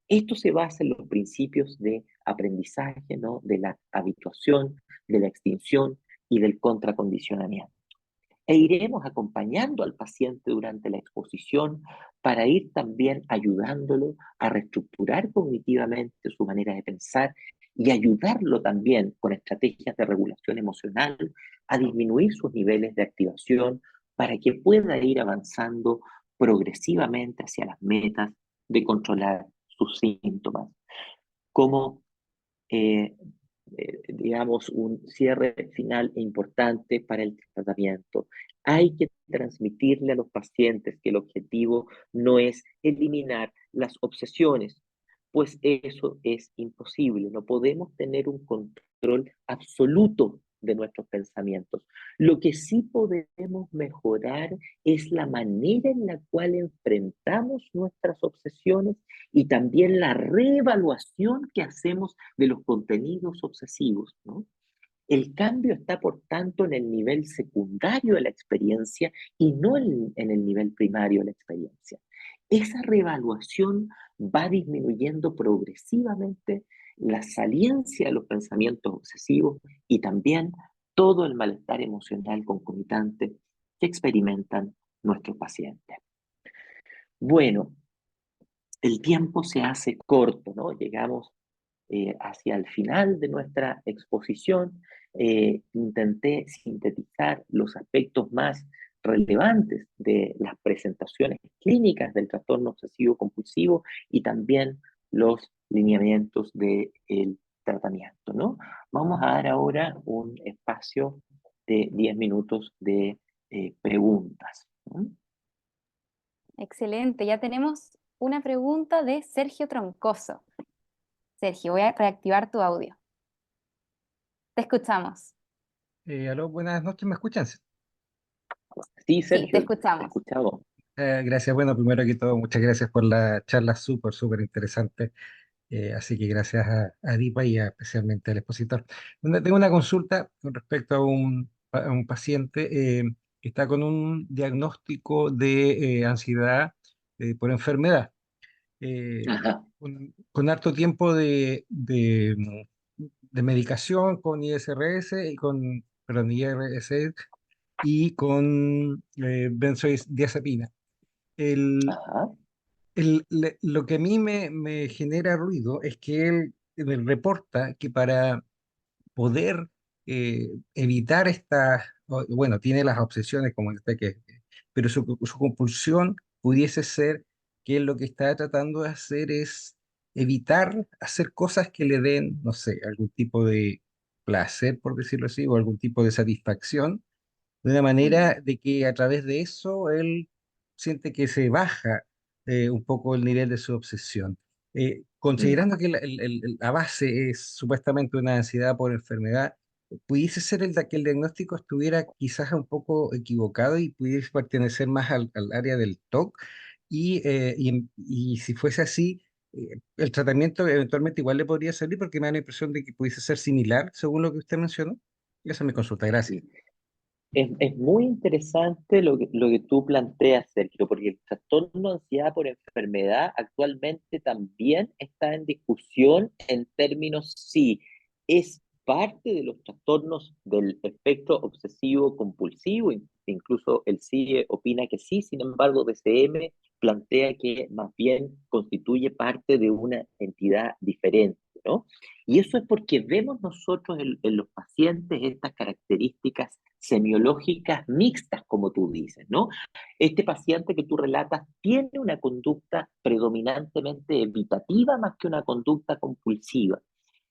Esto se basa en los principios de aprendizaje, ¿no?, de la habituación, de la extinción y del contracondicionamiento. E iremos acompañando al paciente durante la exposición para ir también ayudándolo a reestructurar cognitivamente su manera de pensar y ayudarlo también con estrategias de regulación emocional a disminuir sus niveles de activación para que pueda ir avanzando progresivamente hacia las metas de controlar sus síntomas. Como eh, digamos, un cierre final e importante para el tratamiento. Hay que transmitirle a los pacientes que el objetivo no es eliminar las obsesiones, pues eso es imposible. No podemos tener un control absoluto de nuestros pensamientos. Lo que sí podemos mejorar es la manera en la cual enfrentamos nuestras obsesiones y también la reevaluación que hacemos de los contenidos obsesivos, ¿no? El cambio está, por tanto, en el nivel secundario de la experiencia y no en el nivel primario de la experiencia. Esa reevaluación va disminuyendo progresivamente la saliencia de los pensamientos obsesivos y también todo el malestar emocional concomitante que experimentan nuestros pacientes. Bueno, el tiempo se hace corto, ¿no? Llegamos hacia el final de nuestra exposición. Intenté sintetizar los aspectos más relevantes de las presentaciones clínicas del trastorno obsesivo compulsivo y también los lineamientos del tratamiento, ¿no? Vamos a dar ahora un espacio de 10 minutos de preguntas, ¿no? Excelente, ya tenemos una pregunta de Sergio Troncoso. Sergio, voy a reactivar tu audio. Te escuchamos. Aló, buenas noches, ¿me escuchan? Sí, Sí, te Sergio, te escuchamos. escuchamos. Gracias, bueno, primero que todo, muchas gracias por la charla súper, súper interesante. Así que gracias a Dipa y especialmente al expositor. Tengo una consulta con respecto a un paciente que está con un diagnóstico de ansiedad por enfermedad, eh, Ajá, con harto tiempo de medicación con ISRS y con, perdón, IRS y con benzodiazepina. El, ajá. lo que a mí me genera ruido es que él reporta que para poder evitar bueno, tiene las obsesiones como esta pero su compulsión pudiese ser que él lo que está tratando de hacer es evitar hacer cosas que le den, no sé, algún tipo de placer, por decirlo así, o algún tipo de satisfacción de una Mm. manera de que a través de eso él siente que se baja un poco el nivel de su obsesión. Mm. considerando que la base es supuestamente una ansiedad por enfermedad, ¿pudiese ser que el diagnóstico estuviera quizás un poco equivocado y pudiese pertenecer más al área del TOC? Y si fuese así, el tratamiento eventualmente igual le podría salir porque me da la impresión de que pudiese ser similar según lo que usted mencionó. Esa es mi consulta, gracias. Es muy interesante lo que tú planteas, Sergio, porque el trastorno de ansiedad por enfermedad actualmente también está en discusión en términos si es parte de los trastornos del espectro obsesivo compulsivo, incluso el CIE opina que sí, sin embargo, DCM plantea que más bien constituye parte de una entidad diferente, ¿no? Y eso es porque vemos nosotros en los pacientes estas características semiológicas mixtas, como tú dices, ¿no? Este paciente que tú relatas tiene una conducta predominantemente evitativa más que una conducta compulsiva.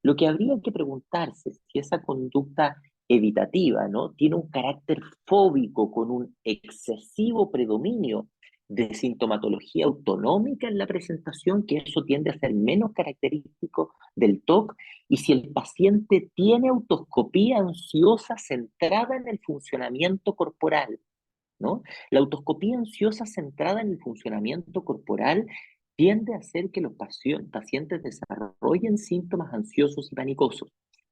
Lo que habría que preguntarse es si esa conducta evitativa, ¿no? Tiene un carácter fóbico con un excesivo predominio de sintomatología autonómica en la presentación, que eso tiende a ser menos característico del TOC, y si el paciente tiene autoscopía ansiosa centrada en el funcionamiento corporal, ¿no? La autoscopía ansiosa centrada en el funcionamiento corporal tiende a hacer que los pacientes desarrollen síntomas ansiosos y panicosos.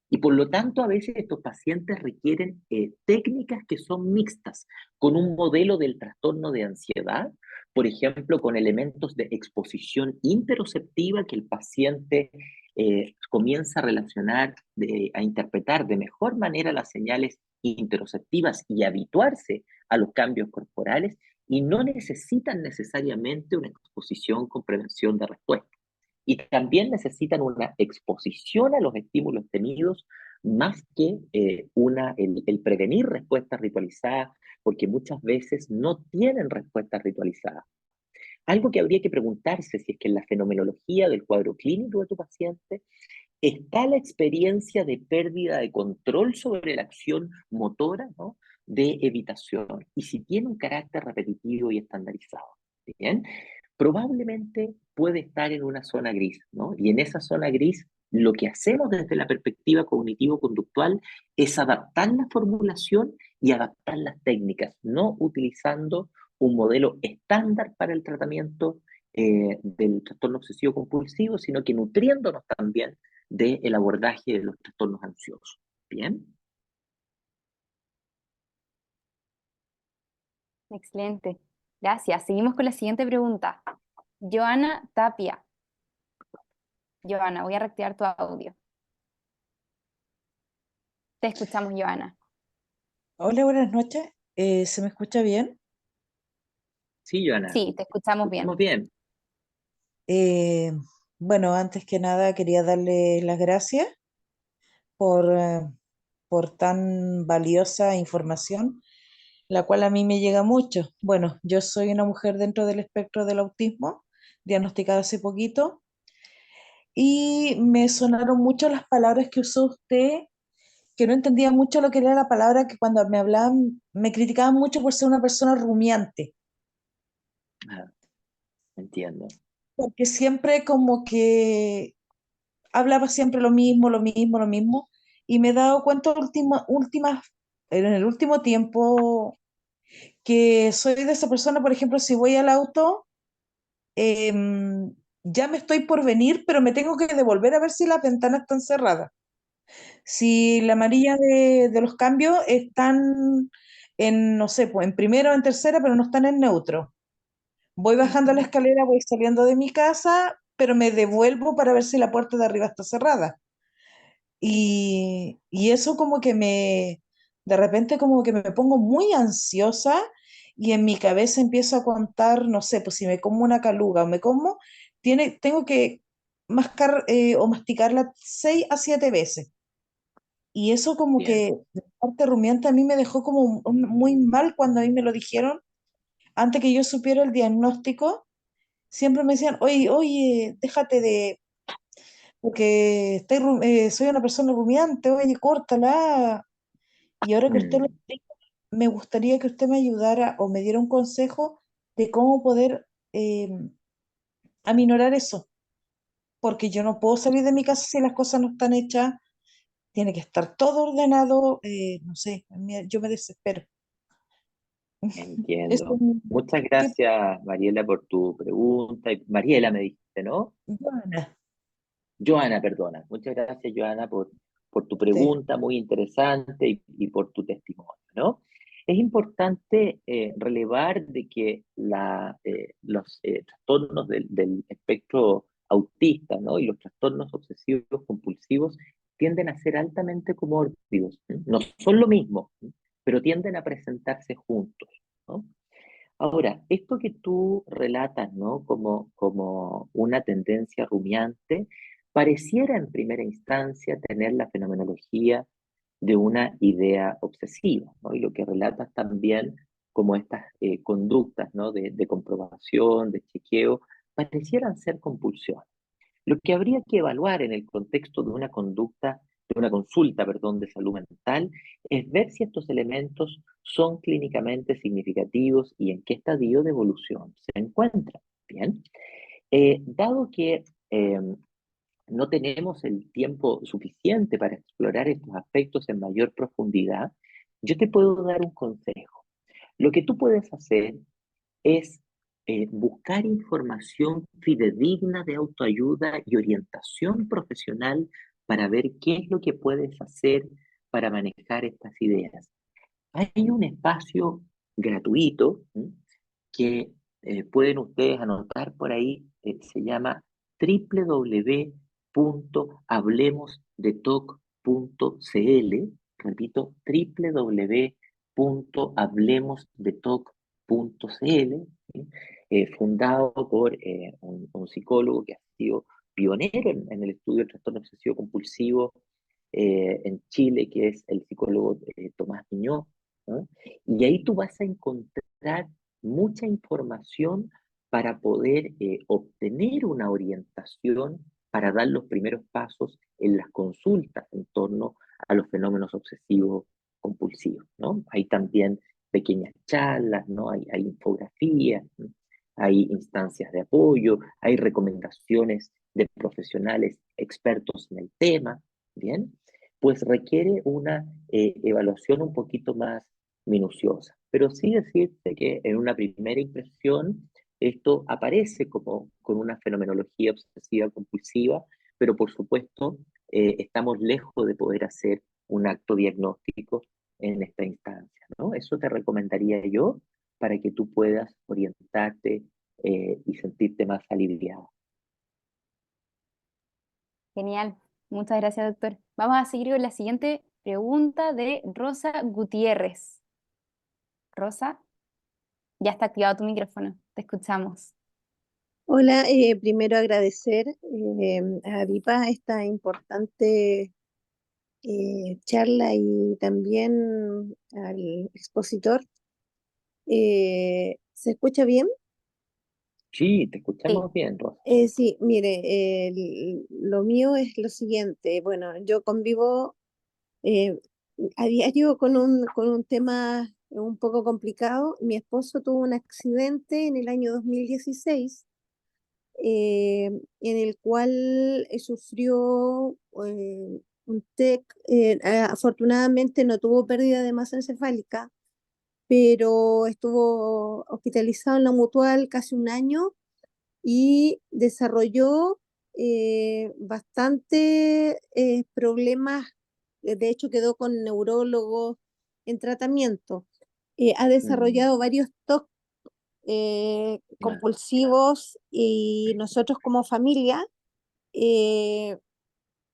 Y por lo tanto, a veces estos pacientes requieren técnicas que son mixtas, con un modelo del trastorno de ansiedad, por ejemplo, con elementos de exposición interoceptiva que el paciente comienza a relacionar, a interpretar de mejor manera las señales interoceptivas y habituarse a los cambios corporales y no necesitan necesariamente una exposición con prevención de respuesta. Y también necesitan una exposición a los estímulos temidos más que el prevenir respuestas ritualizadas, porque muchas veces no tienen respuestas ritualizadas. Algo que habría que preguntarse si es que en la fenomenología del cuadro clínico de tu paciente está la experiencia de pérdida de control sobre la acción motora, ¿no? De evitación, y si tiene un carácter repetitivo y estandarizado. Bien, probablemente puede estar en una zona gris, ¿no? Y en esa zona gris, lo que hacemos desde la perspectiva cognitivo-conductual es adaptar la formulación y adaptar las técnicas, no utilizando un modelo estándar para el tratamiento del trastorno obsesivo compulsivo, sino que nutriéndonos también del abordaje de los trastornos ansiosos. Bien. Excelente. Gracias. Seguimos con la siguiente pregunta. Joana Tapia. Joana, voy a reactivar tu audio. Te escuchamos, Joana. Hola, buenas noches. ¿Se me escucha bien? Sí, Joana, Sí, te escuchamos bien. escuchamos bien. Eh, bueno, antes que nada quería darle las gracias por, por tan valiosa información, la cual a mí me llega mucho. Bueno, yo soy una mujer dentro del espectro del autismo, diagnosticada hace poquito, y me sonaron mucho las palabras que usó usted, que no entendía mucho lo que era la palabra, que cuando me hablaban me criticaban mucho por ser una persona rumiante. Ah, entiendo. Porque siempre como que hablaba siempre lo mismo, lo mismo, lo mismo, y me he dado cuenta en el último tiempo que soy de esa persona, por ejemplo, si voy al auto, ya me estoy por venir, pero me tengo que devolver a ver si las ventanas están cerradas. Si la amarilla de los cambios están en, no sé, pues en primera o en tercera, pero no están en neutro. Voy bajando la Ujú. escalera, voy saliendo de mi casa, pero me devuelvo para ver si la puerta de arriba está cerrada. Y eso como que de repente como que me pongo muy ansiosa y en mi cabeza empiezo a contar, no sé, pues si me como una caluga o me como, tengo que mascar o masticarla 6 a 7 veces. Y eso como Bien. que, de parte rumiante, a mí me dejó como muy mal cuando a mí me lo dijeron, antes que yo supiera el diagnóstico, siempre me decían, oye, oye, déjate de, porque soy una persona rumiante, oye, córtala. Y ahora que usted lo Mm. explica, me gustaría que usted me ayudara o me diera un consejo de cómo poder aminorar eso. porque yo no puedo salir de mi casa si las cosas no están hechas, tiene que estar todo ordenado, no sé, yo me desespero. Es Entiendo. un Muchas tip, gracias, Mariela, por tu pregunta. Mariela me dijiste, ¿no? Joana, Joana, perdona. Muchas gracias, Joana, por tu sí, pregunta muy interesante y por tu testimonio, ¿no? Es importante relevar de que los trastornos del espectro autista, ¿no? Y los trastornos obsesivos compulsivos tienden a ser altamente comórbidos, ¿sí? No son lo mismo, ¿sí? Pero tienden a presentarse juntos, ¿no? Ahora, esto que tú relatas, ¿no? Como una tendencia rumiante, pareciera en primera instancia tener la fenomenología de una idea obsesiva, ¿no? Y lo que relatas también como estas conductas, ¿no? De comprobación, de chequeo, parecieran ser compulsiones. Lo que habría que evaluar en el contexto de una conducta, de una consulta, perdón, de salud mental, es ver si estos elementos son clínicamente significativos y en qué estadio de evolución se encuentran. Bien, dado que no tenemos el tiempo suficiente para explorar estos aspectos en mayor profundidad, yo te puedo dar un consejo. Lo que tú puedes hacer es buscar información fidedigna de autoayuda y orientación profesional para ver qué es lo que puedes hacer para manejar estas ideas. Hay un espacio gratuito, ¿m? Que pueden ustedes anotar por ahí, se llama www.hablemosdetoc.cl, repito, www.hablemosdetoc.cl, ¿sí? Fundado por un psicólogo que ha sido pionero en el estudio del trastorno obsesivo compulsivo en Chile, que es el psicólogo Tomás Miñó, ¿no? Y ahí tú vas a encontrar mucha información para poder obtener una orientación para dar los primeros pasos en las consultas en torno a los fenómenos obsesivos compulsivos, ¿no? Hay también pequeñas charlas, ¿no? Hay infografías, ¿no? Hay instancias de apoyo, hay recomendaciones de profesionales expertos en el tema, ¿bien? Pues requiere una evaluación un poquito más minuciosa. Pero sí decirte que en una primera impresión esto aparece como con una fenomenología obsesiva compulsiva, pero por supuesto estamos lejos de poder hacer un acto diagnóstico en esta instancia, ¿no? Eso te recomendaría yo para que tú puedas orientarte y sentirte más aliviado. Genial. Muchas gracias, doctor. Vamos a seguir con la siguiente pregunta de Rosa Gutiérrez. Rosa, ya está activado tu micrófono. Te escuchamos. Hola, primero agradecer a Vipa esta importante charla y también al expositor. ¿Se escucha bien? Sí, te Sí. escuchamos bien, Rosa. Sí, mire, lo mío es lo siguiente. Bueno, yo convivo eh, a diario con un tema un poco complicado. Mi esposo tuvo un accidente en el año 2016 en el cual sufrió un TEC. Afortunadamente no tuvo pérdida de masa encefálica, pero estuvo hospitalizado en la Mutual casi un año y desarrolló bastante problemas. De hecho, quedó con neurólogos en tratamiento. Ha Mm, desarrollado varios TOC claro. compulsivos y nosotros como familia eh,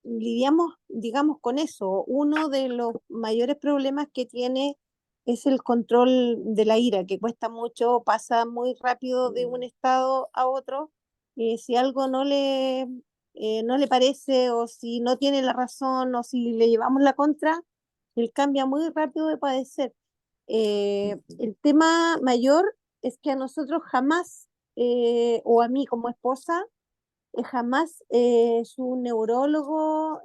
lidiamos, digamos, con eso. Uno de los mayores problemas que tiene es el control de la ira, que cuesta mucho, pasa muy rápido de un Mm, estado a otro. Si algo no le parece o si no tiene la razón o si le llevamos la contra, él cambia muy rápido de padecer. mm, El tema mayor es que a nosotros jamás, o a mí como esposa, jamás su neurólogo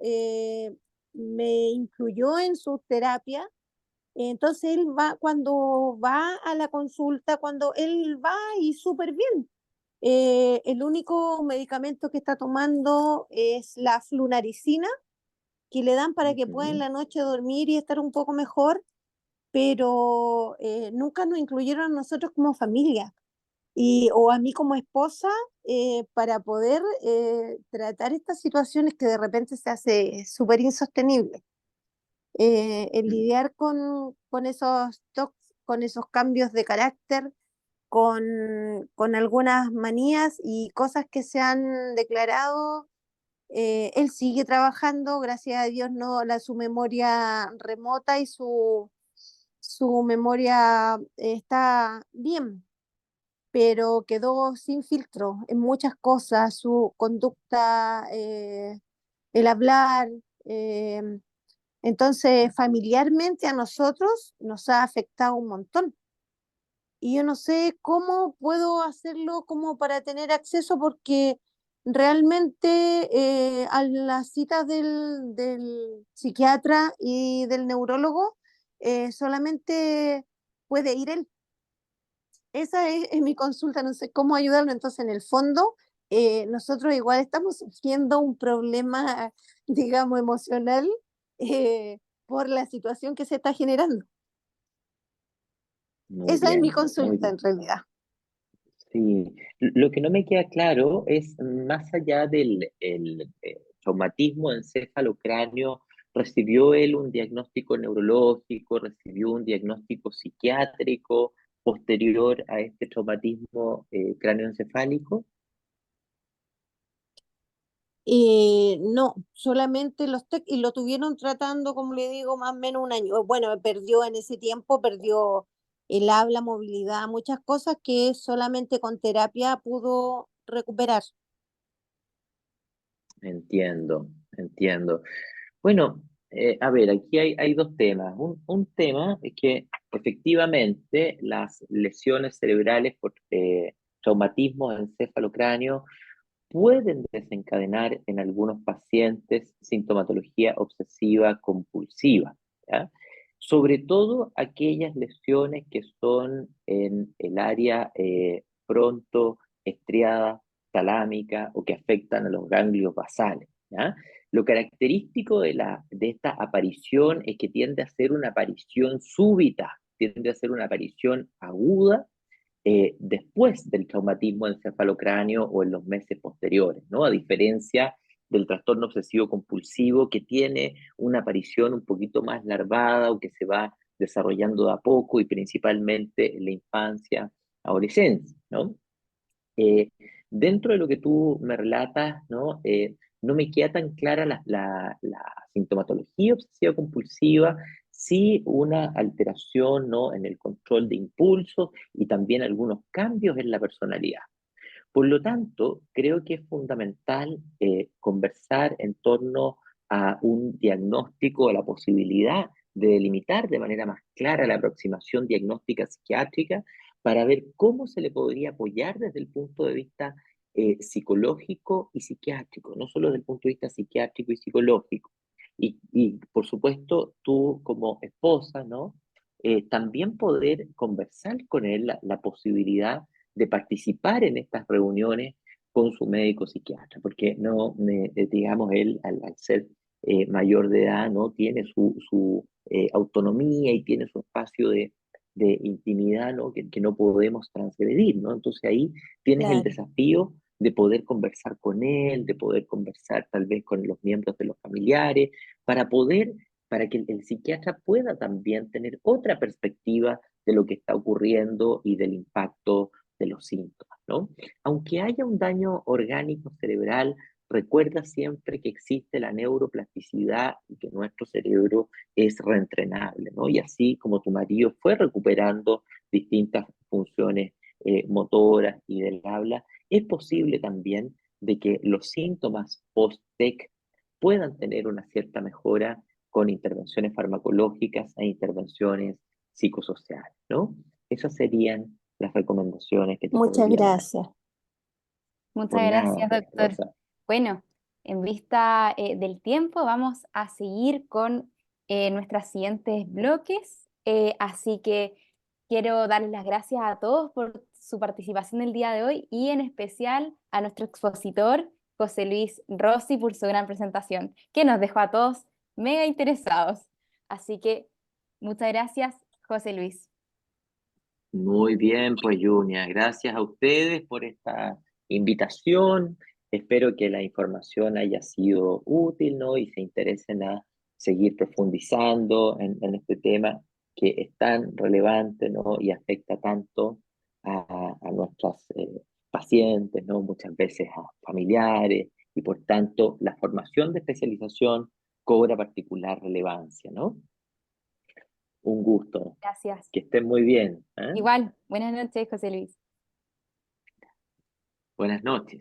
me incluyó en su terapia. Entonces él va, cuando va a la consulta, cuando él va y súper bien, El único medicamento que está tomando es la flunaricina, que le dan para que pueda en la noche dormir y estar un poco mejor, pero nunca nos incluyeron a nosotros como familia o a mí como esposa para poder tratar estas situaciones que de repente se hace súper insostenible. El lidiar con esos cambios de carácter, con algunas manías y cosas que se han declarado. Él sigue trabajando, gracias a Dios, no, su memoria remota y su memoria está bien, pero quedó sin filtro en muchas cosas, su conducta, el hablar. eh, entonces, familiarmente a nosotros nos ha afectado un montón. Y yo no sé cómo puedo hacerlo como para tener acceso porque realmente a las citas del psiquiatra y del neurólogo solamente puede ir él. Esa es mi consulta, no sé cómo ayudarlo. Entonces, en el fondo, nosotros igual estamos sufriendo un problema, digamos, emocional por la situación que se está generando. Muy Esa es mi bien, muy consulta bien. en realidad. Sí, lo que no me queda claro es, más allá del traumatismo encéfalo-cráneo, ¿recibió él un diagnóstico neurológico, recibió un diagnóstico psiquiátrico posterior a este traumatismo cráneoencefálico? No, solamente los TEC y lo tuvieron tratando, como le digo, más o menos un año. Bueno, perdió en ese tiempo, perdió el habla, movilidad, muchas cosas que solamente con terapia pudo recuperar. Entiendo, entiendo. Bueno, a ver, aquí hay dos temas. Un tema es que efectivamente las lesiones cerebrales por traumatismo encéfalo-cráneo pueden desencadenar en algunos pacientes sintomatología obsesiva compulsiva, ¿ya? Sobre todo aquellas lesiones que son en el área fronto, estriada, talámica o que afectan a los ganglios basales, ¿ya? Lo característico de esta aparición es que tiende a ser una aparición súbita, tiende a ser una aparición aguda después del traumatismo encefalocráneo o en los meses posteriores, ¿no? A diferencia del trastorno obsesivo compulsivo que tiene una aparición un poquito más larvada o que se va desarrollando de a poco y principalmente en la infancia, adolescencia, ¿no? Eh, Dentro de lo que tú me relatas, ¿no? No me queda tan clara la sintomatología obsesiva compulsiva, sí una alteración, ¿no? En el control de impulsos y también algunos cambios en la personalidad. Por lo tanto, creo que es fundamental conversar en torno a un diagnóstico, a la posibilidad de delimitar de manera más clara la aproximación diagnóstica psiquiátrica para ver cómo se le podría apoyar desde el punto de vista psicológico y psiquiátrico, no solo desde el punto de vista psiquiátrico y psicológico. Y por supuesto, tú como esposa, ¿no? También poder conversar con él la posibilidad de participar en estas reuniones con su médico psiquiatra, porque no, digamos, él al ser mayor de edad, ¿no? Tiene su autonomía y tiene su espacio de intimidad, ¿no? Que no podemos transgredir, ¿no? Entonces ahí tienes el Claro. desafío de poder conversar con él, de poder conversar tal vez con los miembros de los familiares, para que el psiquiatra pueda también tener otra perspectiva de lo que está ocurriendo y del impacto de los síntomas, ¿no? Aunque haya un daño orgánico cerebral, recuerda siempre que existe la neuroplasticidad y que nuestro cerebro es reentrenable, ¿no? Y así como tu marido fue recuperando distintas funciones motoras y del habla, es posible también de que los síntomas post-TEC puedan tener una cierta mejora con intervenciones farmacológicas e intervenciones psicosociales, ¿no? Esas serían las recomendaciones que te Muchas podría dar. gracias. Muchas Por nada, gracias, pues, doctor. Rosa. Bueno, en vista del tiempo, vamos a seguir con nuestros siguientes bloques. Así que quiero darles las gracias a todos por su participación el día de hoy y en especial a nuestro expositor, José Luis Rossi, por su gran presentación, que nos dejó a todos mega interesados. Así que muchas gracias, José Luis. Muy bien, pues Junia, gracias a ustedes por esta invitación. Espero que la información haya sido útil, ¿no? Y se interesen a seguir profundizando en este tema que es tan relevante, ¿no? Y afecta tanto a nuestras pacientes, ¿no? Muchas veces a familiares, y por tanto la formación de especialización cobra particular relevancia, ¿no? Un gusto. Gracias. Que estén muy bien, ¿eh? Igual, buenas noches, José Luis. Buenas noches.